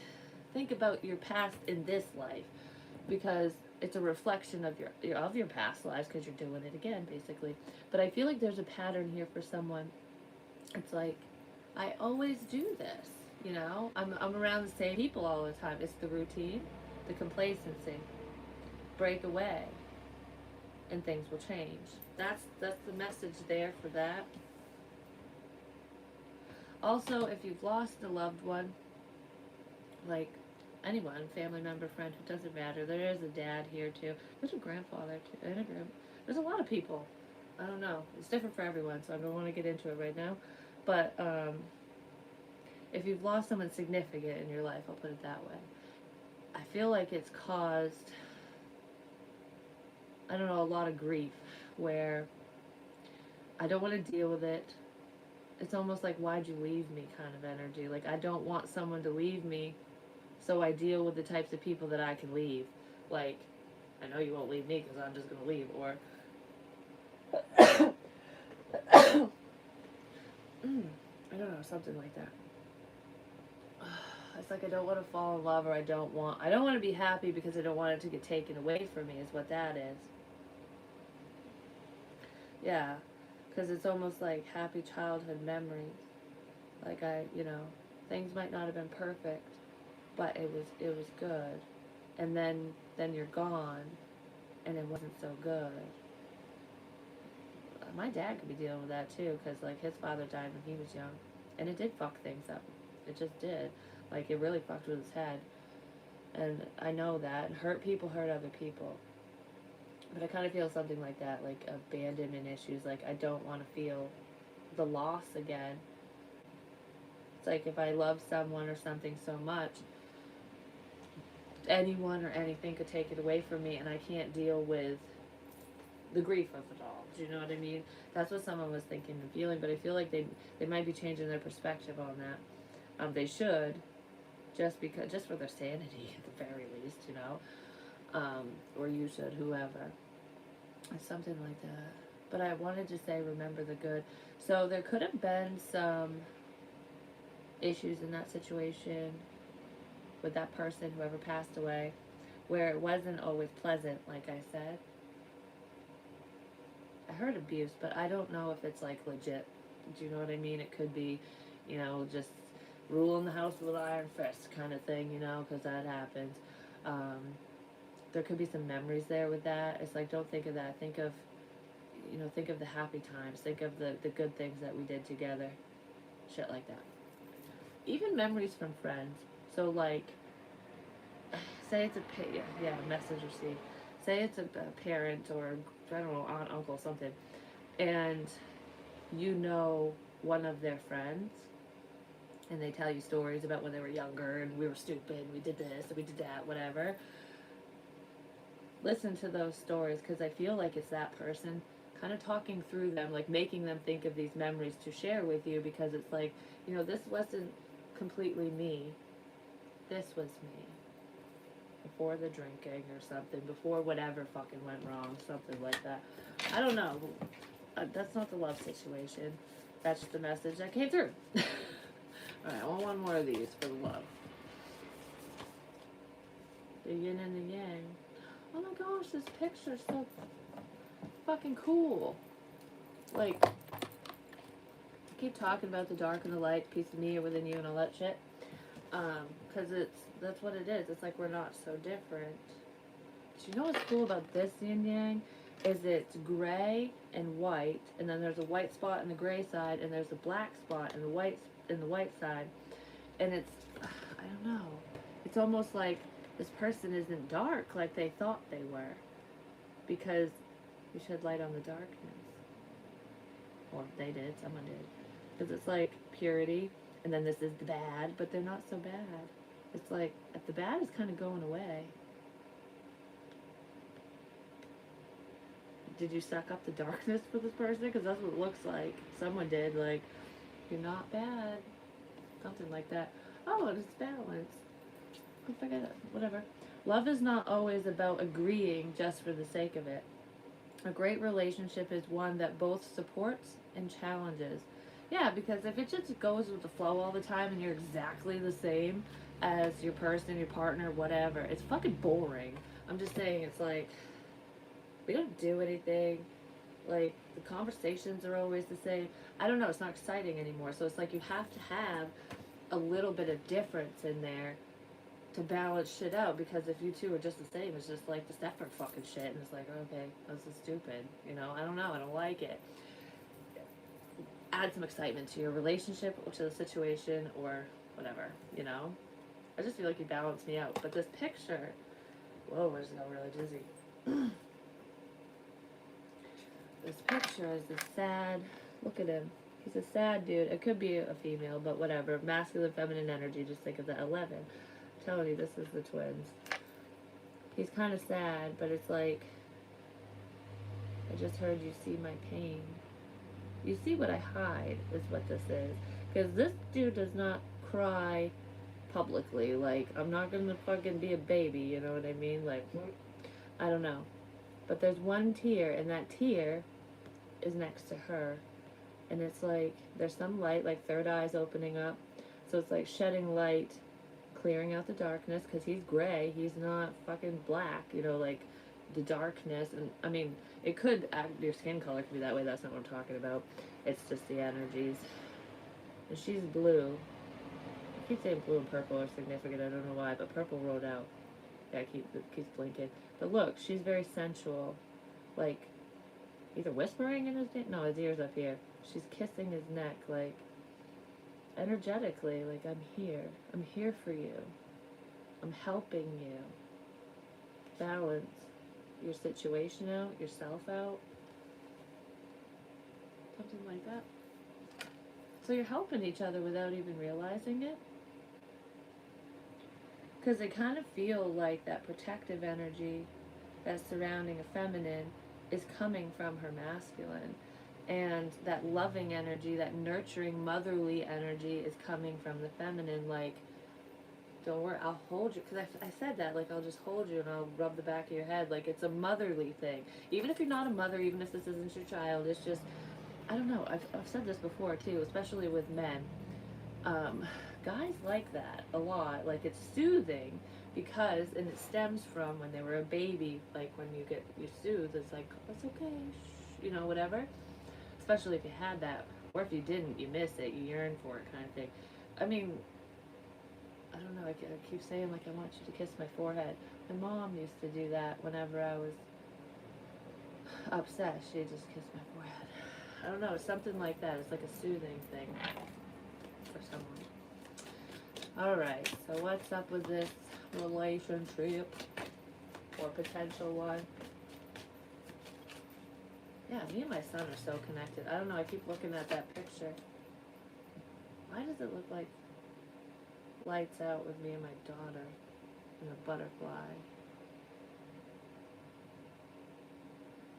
think about your past in this life, because it's a reflection of your past lives, because you're doing it again, basically. But I feel like there's a pattern here for someone. It's like, I always do this. You know, I'm around the same people all the time. It's the routine, the complacency. Break away, and things will change. That's the message there for that. Also, if you've lost a loved one, like anyone, family member, friend, it doesn't matter. There is a dad here too. There's a grandfather too, and there's a lot of people. I don't know. It's different for everyone, so I don't want to get into it right now. But if you've lost someone significant in your life, I'll put it that way, I feel like it's caused, I don't know, a lot of grief, where I don't want to deal with it. It's almost like, why'd you leave me kind of energy. Like, I don't want someone to leave me, so I deal with the types of people that I can leave. Like, I know you won't leave me because I'm just going to leave. Or, I don't know, something like that. It's like, I don't want to fall in love, or I don't want to be happy because I don't want it to get taken away from me, is what that is. Yeah, because it's almost like happy childhood memories. Like, things might not have been perfect, but it was good. And then you're gone, and it wasn't so good. My dad could be dealing with that too, because like his father died when he was young, and it did fuck things up. It just did. Like, it really fucked with his head. And I know that. And hurt people hurt other people. But I kind of feel something like that, like abandonment issues. Like, I don't want to feel the loss again. It's like, if I love someone or something so much, anyone or anything could take it away from me, and I can't deal with the grief of it all. Do you know what I mean? That's what someone was thinking and feeling, but I feel like they might be changing their perspective on that. They should, just for their sanity at the very least, you know. Or you should, whoever. Something like that. But I wanted to say, remember the good. So there could have been some issues in that situation with that person, whoever passed away, where it wasn't always pleasant, like I said. I heard abuse, but I don't know if it's like legit. Do you know what I mean? It could be, just ruling the house with an iron fist kind of thing, because that happens. Um, there could be some memories there with that. It's like, don't think of that. Think of the happy times. Think of the good things that we did together. Shit like that. Even memories from friends. So, like, say it's a message received. Say it's a parent or, I don't know, aunt, uncle, something. And one of their friends, and they tell you stories about when they were younger and we were stupid and we did this and we did that, whatever. Listen to those stories, because I feel like it's that person kind of talking through them, like making them think of these memories to share with you, because it's like, this wasn't completely me. This was me. Before the drinking or something, before whatever fucking went wrong, something like that. I don't know. That's not the love situation. That's just the message that came through. Alright, I want one more of these for the love. The yin and the yang. Oh my gosh, this picture is so fucking cool. Like, I keep talking about the dark and the light, piece of me within you and all that shit. Because that's what it is. It's like we're not so different. Do you know what's cool about this yin yang? Is it's gray and white, and then there's a white spot in the gray side, and there's a black spot in the white side. And it's, I don't know. It's almost like this person isn't dark like they thought they were, because you shed light on the darkness. Or they did, someone did. Because it's like purity, and then this is the bad, but they're not so bad. It's like, the bad is kind of going away. Did you suck up the darkness for this person? Because that's what it looks like. Someone did, like, you're not bad. Something like that. Oh, it's balance. I forget it. Whatever. Love is not always about agreeing just for the sake of it. A great relationship is one that both supports and challenges. Yeah, because if it just goes with the flow all the time and you're exactly the same as your person, your partner, whatever, it's fucking boring. I'm just saying, it's like, we don't do anything. Like, the conversations are always the same. I don't know, it's not exciting anymore. So it's like you have to have a little bit of difference in there to balance shit out, because if you two are just the same, it's just like the separate fucking shit, and it's like, okay, this is stupid, I don't know, I don't like it. Add some excitement to your relationship or to the situation or whatever, I just feel like you balance me out. But this picture, whoa, I just got really dizzy. This picture is this sad, look at him, he's a sad dude. It could be a female, but whatever. Masculine, feminine energy, just think of the 11. I'm telling you, this is the twins. He's kind of sad, but it's like, I just heard you see my pain. You see what I hide is what this is. Because this dude does not cry publicly. Like, I'm not going to fucking be a baby, you know what I mean? Like, I don't know. But there's one tear, and that tear is next to her. And it's like, there's some light, like third eye's opening up. So it's like shedding light, clearing out the darkness, because he's gray. He's not fucking black, like the darkness. And I mean, it could, your skin color could be that way. That's not what I'm talking about. It's just the energies. And she's blue. I keep saying blue and purple are significant. I don't know why, but purple rolled out. Yeah, it keeps blinking. But look, she's very sensual. Like, either whispering in his ear. No, his ear's up here. She's kissing his neck, like, energetically. Like, I'm here. I'm here for you. I'm helping you. Balance your situation out, yourself out. Something like that. So you're helping each other without even realizing it. Because they kind of feel like that protective energy that's surrounding a feminine is coming from her masculine. And that loving energy, that nurturing, motherly energy is coming from the feminine. Like, don't worry, I'll hold you. Because I said that, like, I'll just hold you and I'll rub the back of your head. Like, it's a motherly thing. Even if you're not a mother, even if this isn't your child, it's just, I don't know. I've said this before, too, especially with men. Um, Guys like that a lot. Like, it's soothing because, and it stems from when they were a baby. Like, when you soothe, it's like, it's okay, you know, whatever. Especially if you had that, or if you didn't, you miss it, you yearn for it, kind of thing. I mean, I don't know. I keep saying like I want you to kiss my forehead. My mom used to do that whenever I was upset. She'd just kiss my forehead. I don't know. It's something like that. It's like a soothing thing for someone. All right. So what's up with this relationship or potential one? Yeah, me and my son are so connected. I don't know. I keep looking at that picture. Why does it look like lights out with me and my daughter and a butterfly?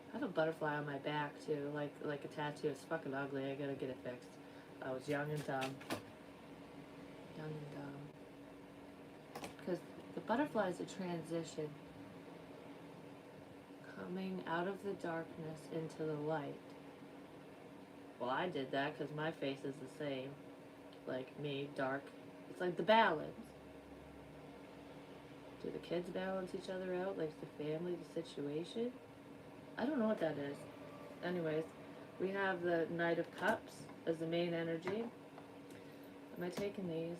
I have a butterfly on my back too, like a tattoo. It's fucking ugly. I gotta get it fixed. I was young and dumb. Young and dumb. Because the butterfly is a transition. Coming out of the darkness into the light. Well, I did that because my face is the same. Like me, dark. It's like the balance. Do the kids balance each other out? Like the family, the situation? I don't know what that is. Anyways, we have the Knight of Cups as the main energy. Am I taking these?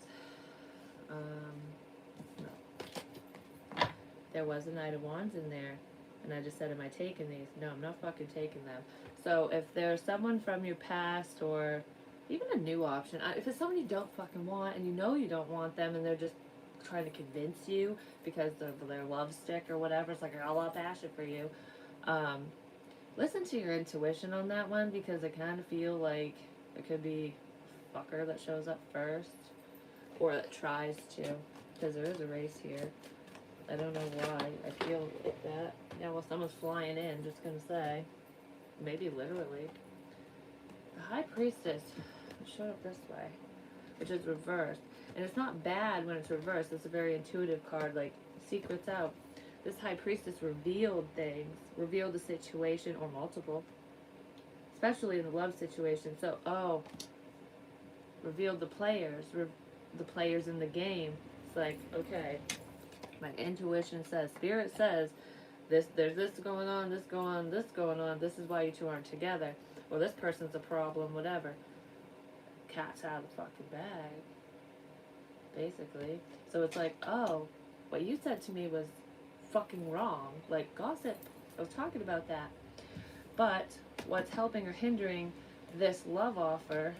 No. There was a Knight of Wands in there. And I just said, am I taking these? No, I'm not fucking taking them. So if there's someone from your past or even a new option, if it's someone you don't fucking want and you know you don't want them and they're just trying to convince you because of their love stick or whatever, it's like I got a lot of passion for you. Listen to your intuition on that one because I kind of feel like it could be a fucker that shows up first or that tries to, because there is a race here. I don't know why I feel like that. Yeah, well, someone's flying in, just gonna say. Maybe literally. The High Priestess showed up this way, which is reversed. And it's not bad when it's reversed. It's a very intuitive card, like secrets out. This High Priestess revealed things, revealed the situation, or multiple, especially in the love situation. So, revealed the players, the players in the game. It's like, okay, my intuition says, spirit says, there's this going on, this going on, this going on, this is why you two aren't together. Or this person's a problem, whatever. Cat's out of the fucking bag, basically. So it's like, oh, what you said to me was fucking wrong. Like, gossip. I was talking about that. But what's helping or hindering this love offer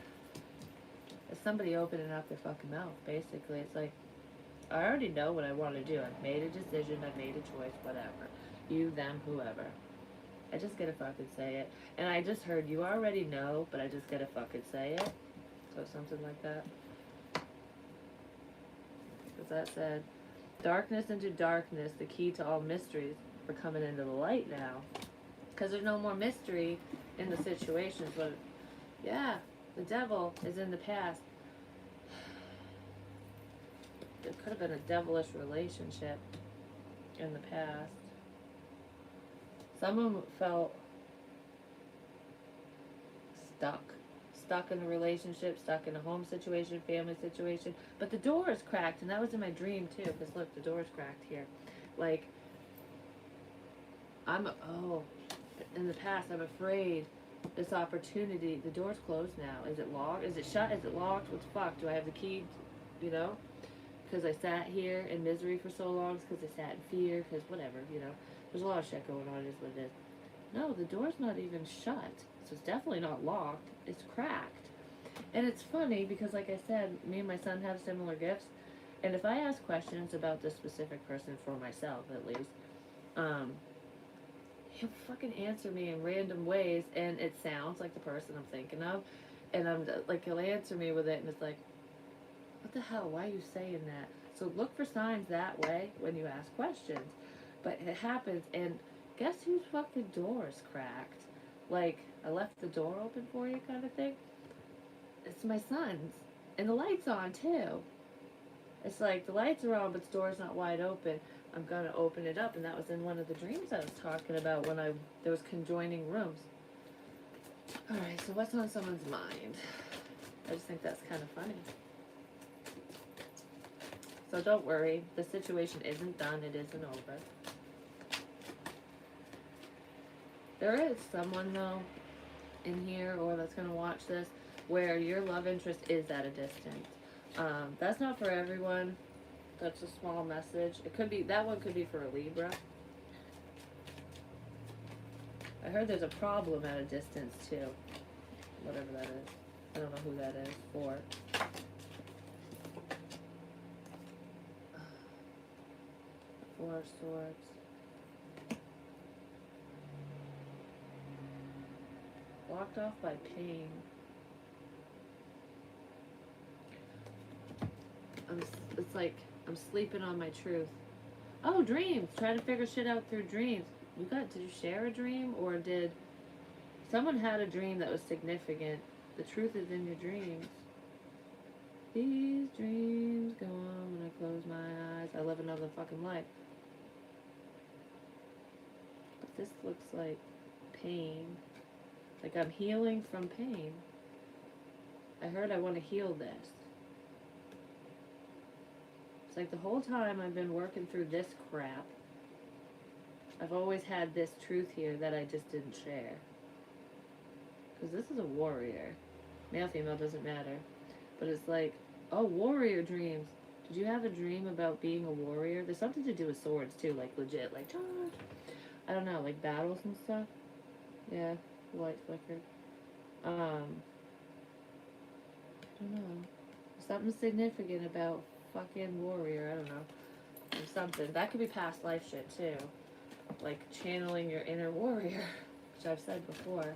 is somebody opening up their fucking mouth, basically. It's like, I already know what I want to do. I've made a decision. I've made a choice. Whatever. You, them, whoever. I just gotta fucking say it. And I just heard you already know, but I just gotta fucking say it. So something like that. Because that said, darkness into darkness, the key to all mysteries. We're coming into the light now. Because there's no more mystery in the situations. But yeah, the devil is in the past. It could have been a devilish relationship in the past. Someone felt stuck in a relationship, stuck in a home situation, family situation. But the door is cracked, and that was in my dream too. Because look, the door is cracked here. Like, in the past, I'm afraid this opportunity. The door's closed now. Is it locked? Is it shut? Is it locked? What the fuck? Do I have the key? You know? Because I sat here in misery for so long, because I sat in fear, because whatever, you know. There's a lot of shit going on, is what it is. No, the door's not even shut. So it's definitely not locked. It's cracked. And it's funny, because like I said, me and my son have similar gifts. And if I ask questions about this specific person, for myself at least, he'll fucking answer me in random ways, and it sounds like the person I'm thinking of. And I'm like, he'll answer me with it, and it's like, what the hell? Why are you saying that? So look for signs that way when you ask questions. But it happens, and guess whose fucking door is cracked? like, I left the door open for you kind of thing. It's my son's. And the light's on too. It's like the lights are on, but the door's not wide open. I'm gonna open it up, and that was in one of the dreams I was talking about when there was conjoining rooms. All right, so what's on someone's mind? I just think that's kind of funny. So don't worry, the situation isn't done. It isn't over. There is someone though in here, or that's gonna watch this, where your love interest is at a distance. That's not for everyone. That's a small message. It could be, that one could be for a Libra. I heard there's a problem at a distance too. Whatever that is. I don't know who that is for. Four of Swords. Blocked off by pain. It's like I'm sleeping on my truth. Oh, dreams. Try to figure shit out through dreams. Did you share a dream, or did someone had a dream that was significant? The truth is in your dreams. These dreams go on when I close my eyes. I live another fucking life. But this looks like pain. Like I'm healing from pain. I heard I want to heal this. It's like the whole time I've been working through this crap, I've always had this truth here that I just didn't share. Because this is a warrior. Male, female, doesn't matter. But it's like, oh, warrior dreams. Did you have a dream about being a warrior? There's something to do with swords too, like legit, like charge. I don't know, like battles and stuff. Yeah, the light flickered. I don't know. Something significant about fucking warrior, I don't know. Or something. That could be past life shit too. Like channeling your inner warrior, which I've said before.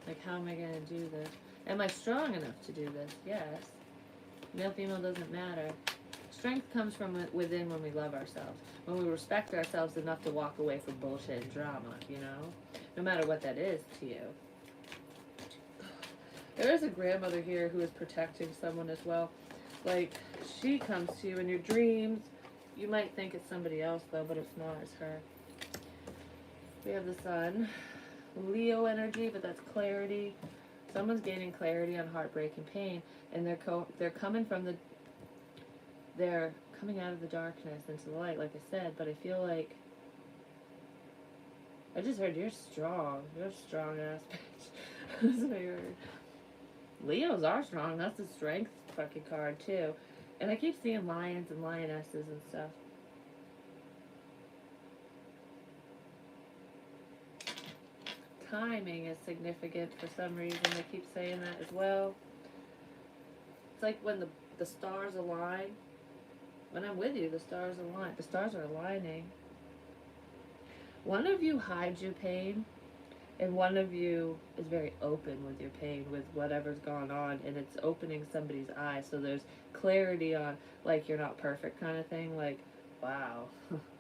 Like, how am I gonna do this? Am I strong enough to do this? Yes. Male, female doesn't matter. Strength comes from within when we love ourselves. When we respect ourselves enough to walk away from bullshit and drama, you know? No matter what that is to you. There is a grandmother here who is protecting someone as well. Like, she comes to you in your dreams. You might think it's somebody else, though, but it's not. It's her. We have the Sun. Leo energy, but that's clarity. Someone's gaining clarity on heartbreak and pain, and they're coming from they're coming out of the darkness into the light, like I said. But I feel like I just heard you're strong. You're a strong ass bitch. That's what I heard. Leos are strong. That's the strength fucking card too. And I keep seeing lions and lionesses and stuff. Timing is significant for some reason. I keep saying that as well. It's like when the stars align. When I'm with you, the stars align. The stars are aligning. One of you hides your pain, and one of you is very open with your pain, with whatever's gone on, and it's opening somebody's eyes. So there's clarity on, like, you're not perfect kind of thing. Like, wow,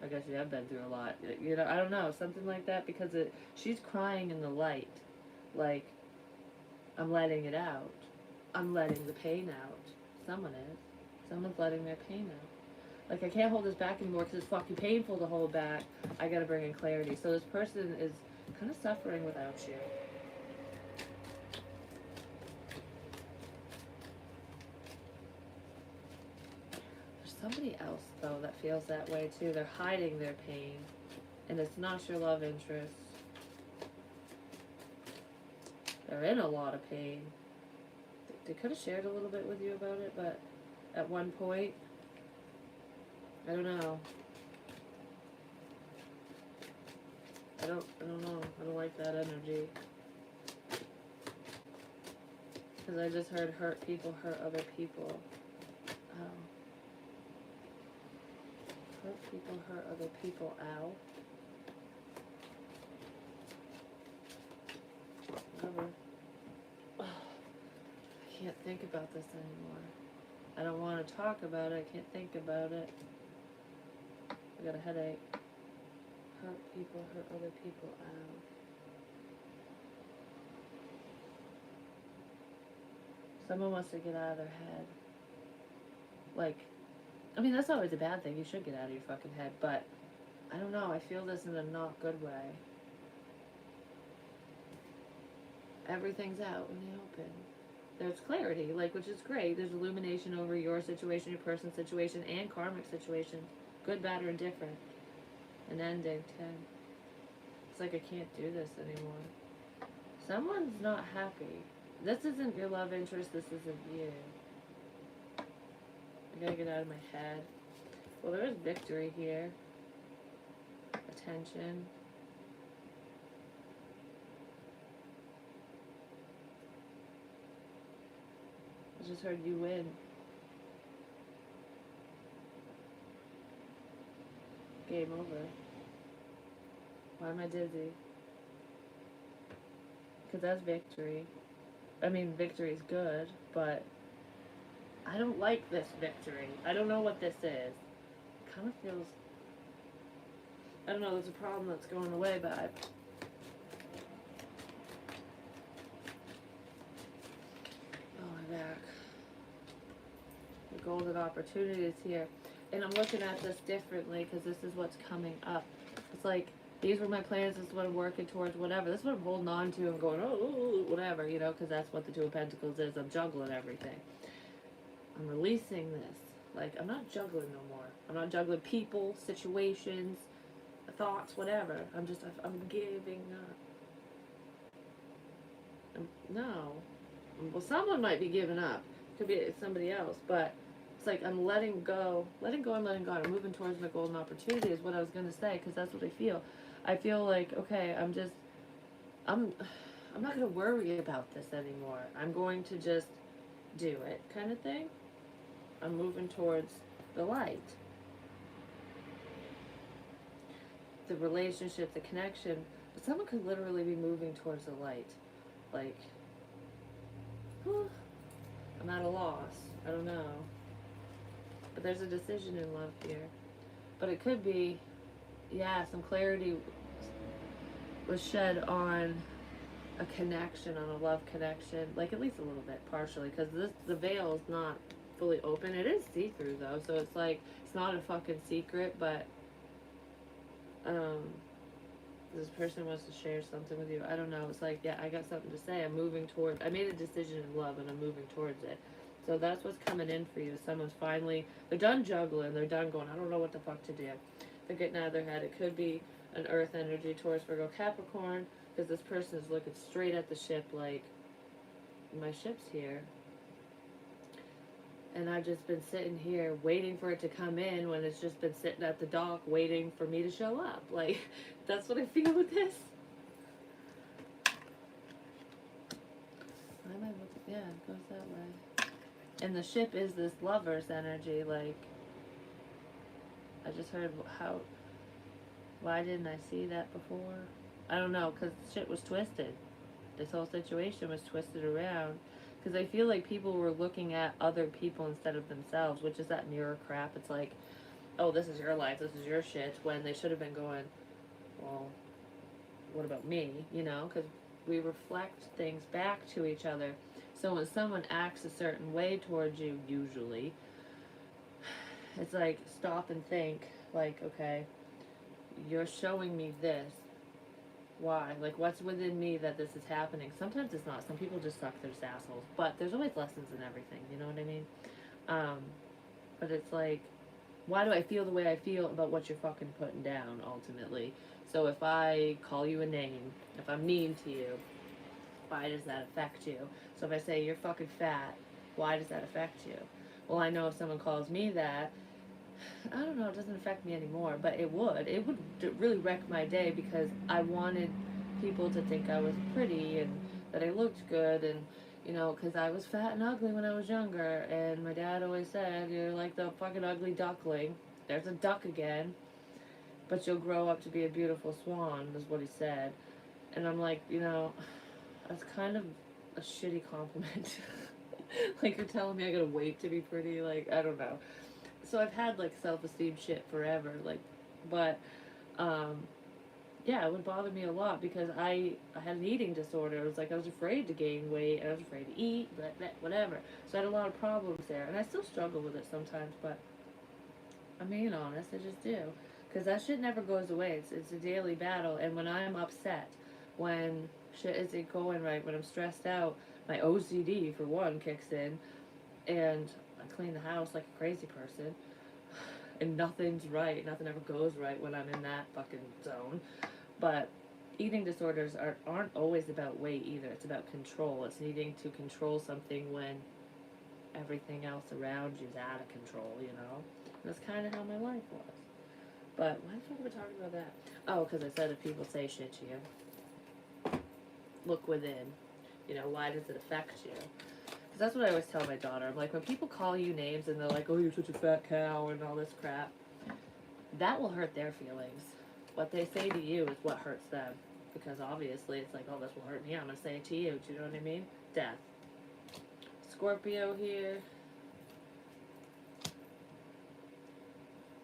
I guess you have been through a lot. You know, I don't know, something like that, because she's crying in the light. Like, I'm letting it out. I'm letting the pain out. Someone is. Someone's letting their pain out. Like, I can't hold this back anymore because it's fucking painful to hold back. I gotta bring in clarity. So this person is kind of suffering without you. There's somebody else, though, that feels that way, too. They're hiding their pain. And it's not your love interest. They're in a lot of pain. They could have shared a little bit with you about it, but at one point, I don't know. I don't know. I don't like that energy. Because I just heard hurt people hurt other people. Ow. Hurt people hurt other people. Ow. Whatever. Oh, I can't think about this anymore. I don't want to talk about it. I can't think about it. I got a headache. Hurt people hurt other people. Ow. Someone wants to get out of their head. Like, I mean, that's always a bad thing. You should get out of your fucking head. But, I don't know. I feel this in a not good way. Everything's out in the open. There's clarity, like, which is great. There's illumination over your situation, your person's situation, and karmic situations. Good, bad, or indifferent. An ending, 10. It's like I can't do this anymore. Someone's not happy. This isn't your love interest, this isn't you. I gotta get out of my head. Well, there is victory here. Attention. I just heard you win. Game over. Why am I dizzy? Because that's victory. I mean, victory's good, but I don't like this victory. I don't know what this is. It kind of feels... I don't know, there's a problem that's going away, but oh, my back. The golden opportunity is here. And I'm looking at this differently because this is what's coming up. It's like, these were my plans, this is what I'm working towards, whatever. This is what I'm holding on to and going, oh, whatever, you know, because that's what the Two of Pentacles is. I'm juggling everything. I'm releasing this. Like, I'm not juggling no more. I'm not juggling people, situations, thoughts, whatever. I'm giving up. No. Well, someone might be giving up. Could be somebody else, but it's like I'm letting go. Letting go and letting go. I'm moving towards my golden opportunity is what I was going to say, because that's what I feel. I feel like, okay, I'm not going to worry about this anymore. I'm going to just do it, kind of thing. I'm moving towards the light. The relationship, the connection. But someone could literally be moving towards the light. Like, I'm at a loss. I don't know. But there's a decision in love here. But it could be, yeah, some clarity was shed on a connection, on a love connection. Like, at least a little bit, partially. Because the veil is not fully open. It is see-through, though. So it's like, it's not a fucking secret, but this person wants to share something with you. I don't know. It's like, yeah, I got something to say. I'm moving towards... I made a decision in love, and I'm moving towards it. So that's what's coming in for you. Someone's finally... They're done juggling. They're done going, I don't know what the fuck to do. They're getting out of their head. It could be an earth energy, Taurus, Virgo, Capricorn, because this person is looking straight at the ship like, my ship's here. And I've just been sitting here waiting for it to come in when it's just been sitting at the dock waiting for me to show up. Like, that's what I feel with this. Why am I looking? Yeah, it goes that way. And the ship is this lover's energy. Like, I just heard how... Why didn't I see that before? I don't know, because shit was twisted. This whole situation was twisted around. Because I feel like people were looking at other people instead of themselves, which is that mirror crap. It's like, oh, this is your life, this is your shit, when they should have been going, well, what about me? You know, because we reflect things back to each other. So when someone acts a certain way towards you, usually, it's like, stop and think, like, okay, you're showing me this. Why? Like, what's within me that this is happening? Sometimes it's not. Some people just suck. They're just assholes. But there's always lessons in everything. You know what I mean? But it's like, why do I feel the way I feel about what you're fucking putting down, ultimately? So if I call you a name, if I'm mean to you, why does that affect you? So if I say you're fucking fat, why does that affect you? Well, I know if someone calls me that, I don't know, it doesn't affect me anymore, but it would. It would really wreck my day because I wanted people to think I was pretty and that I looked good and, you know, because I was fat and ugly when I was younger, and my dad always said, you're like the fucking ugly duckling. There's a duck again, but you'll grow up to be a beautiful swan, is what he said. And I'm like, you know, that's kind of a shitty compliment. Like, you're telling me I gotta wait to be pretty, like, I don't know. So I've had, like, self-esteem shit forever, like, but, Yeah, it would bother me a lot because I had an eating disorder. It was like I was afraid to gain weight, and I was afraid to eat, whatever. So I had a lot of problems there, and I still struggle with it sometimes. But I'm being honest, I just do, because that shit never goes away. It's a daily battle, and when I'm upset, when shit isn't going right, when I'm stressed out, my OCD for one kicks in, and I clean the house like a crazy person, and nothing's right. Nothing ever goes right when I'm in that fucking zone. But eating disorders aren't always about weight either. It's about control. It's needing to control something when everything else around you is out of control, you know? And that's kind of how my life was. But why the fuck are we talking about that? Oh, because I said if people say shit to you, look within. You know, why does it affect you? Because that's what I always tell my daughter. I'm like, when people call you names and they're like, oh, you're such a fat cow and all this crap, that will hurt their feelings. What they say to you is what hurts them. Because obviously it's like, oh, this will hurt me. I'm going to say it to you. Do you know what I mean? Death. Scorpio here.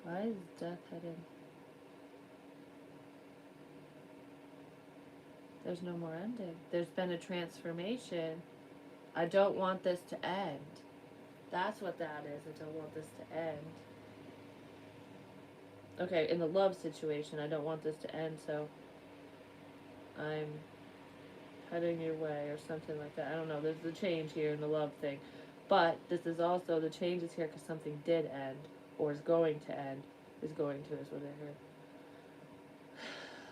Why is death heading? There's no more ending. There's been a transformation. I don't want this to end. That's what that is. I don't want this to end. Okay, in the love situation, I don't want this to end, so I'm heading your way or something like that. I don't know. There's the change here in the love thing. But this is also, the change is here because something did end or is going to end. Is going to is what I heard.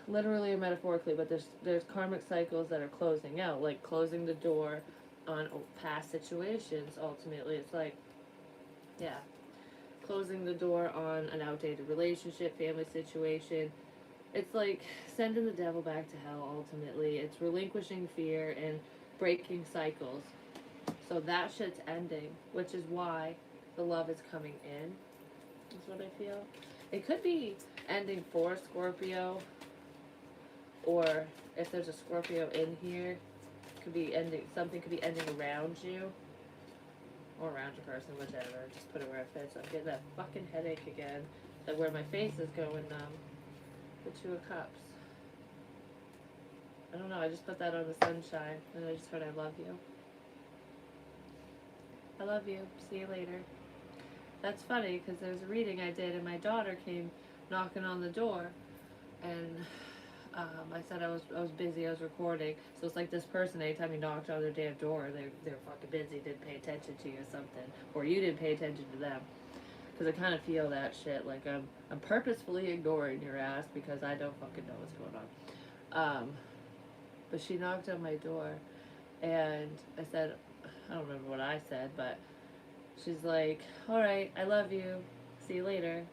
Literally or metaphorically, but there's karmic cycles that are closing out, like closing the door on past situations. Ultimately, it's like, yeah, closing the door on an outdated relationship, family situation. It's like sending the devil back to hell. Ultimately, it's relinquishing fear and breaking cycles. So that shit's ending, which is why the love is coming in. That's what I feel. It could be ending for Scorpio, or if there's a Scorpio in here, it could be ending. Something could be ending around you, or around your person, whichever. Just put it where it fits. I'm getting that fucking headache again. That where my face is going numb. The Two of Cups. I don't know. I just put that on the sunshine, and I just heard I love you. I love you. See you later. That's funny because there was a reading I did, and my daughter came knocking on the door, and I said I was busy. I was recording, so it's like this person. Anytime you knocked on their damn door, they're fucking busy. Didn't pay attention to you or something, or you didn't pay attention to them. Because I kind of feel that shit. Like I'm purposefully ignoring your ass because I don't fucking know what's going on. But she knocked on my door, and I said, I don't remember what I said, but she's like, all right, I love you. See you later.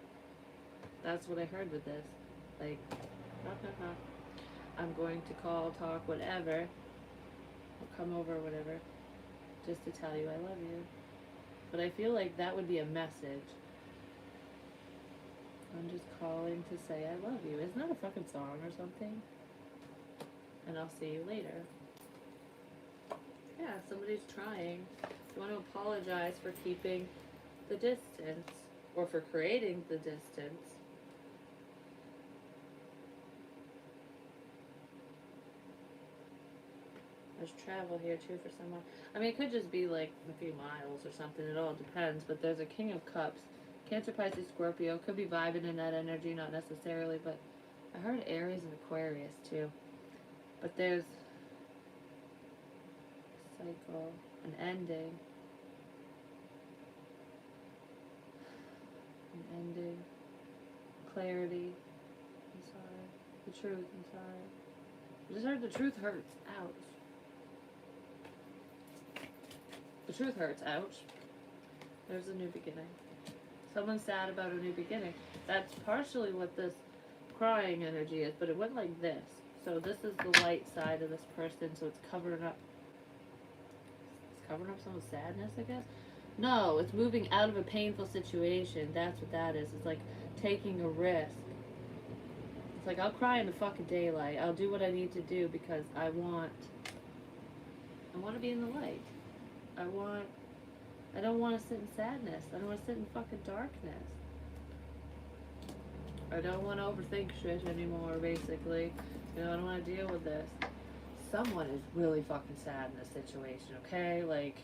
That's what I heard with this. Like, knock, knock, knock. I'm going to call, talk, whatever. I'll come over, whatever. Just to tell you I love you. But I feel like that would be a message. I'm just calling to say I love you. Isn't that a fucking song or something? And I'll see you later. Yeah, somebody's trying. You want to apologize for keeping the distance, or for creating the distance. There's travel here too for someone. I mean, it could just be like a few miles or something. It all depends. But there's a King of Cups. Cancer, Pisces, Scorpio. Could be vibing in that energy, not necessarily. But I heard Aries and Aquarius too. But there's a cycle, an ending. An ending. Clarity. I'm sorry. The truth. I'm sorry. I just heard the truth hurts. Ouch. The truth hurts. Ouch. There's a new beginning. Someone's sad about a new beginning. That's partially what this crying energy is, but it went like this. So this is the light side of this person, so it's covering up. It's covering up someone's sadness, I guess? No, it's moving out of a painful situation. That's what that is. It's like taking a risk. It's like, I'll cry in the fucking daylight. I'll do what I need to do because I want to be in the light. I don't want to sit in sadness. I don't want to sit in fucking darkness. I don't want to overthink shit anymore, basically. You know, I don't want to deal with this. Someone is really fucking sad in this situation, okay? Like,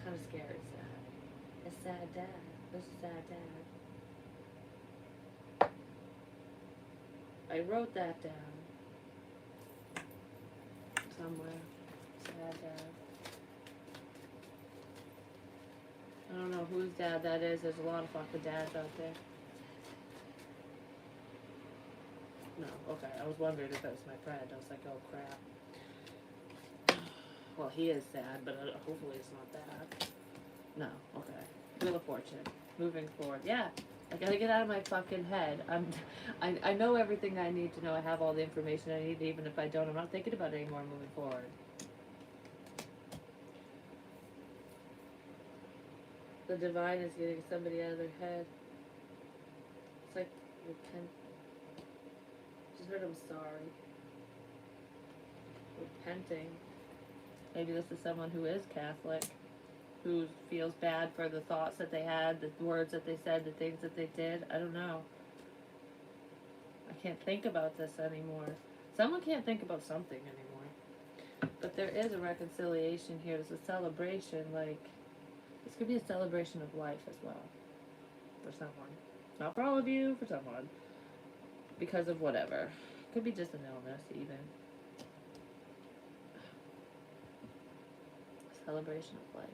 kind of scary sad. A sad dad. This is sad dad. I wrote that down. Somewhere. Sad dad. I don't know whose dad that is. There's a lot of fucking dads out there. No, okay. I was wondering if that was my friend. I was like, oh crap. Well, he is sad, but hopefully it's not that. No, okay. Wheel of Fortune. Moving forward. Yeah. I gotta get out of my fucking head. I know everything I need to know. I have all the information I need. Even if I don't, I'm not thinking about it anymore moving forward. The divine is getting somebody out of their head. It's like repent. Just heard I'm sorry. Repenting. Maybe this is someone who is Catholic, who feels bad for the thoughts that they had, the words that they said, the things that they did. I don't know. I can't think about this anymore. Someone can't think about something anymore. But there is a reconciliation here. There's a celebration, like, this could be a celebration of life as well. For someone. Not for all of you, for someone. Because of whatever. Could be just an illness, even. Celebration of life.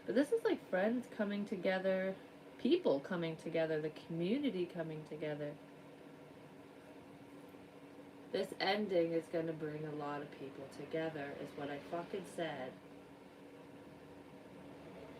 But this is like friends coming together, people coming together, the community coming together. This ending is going to bring a lot of people together, is what I fucking said.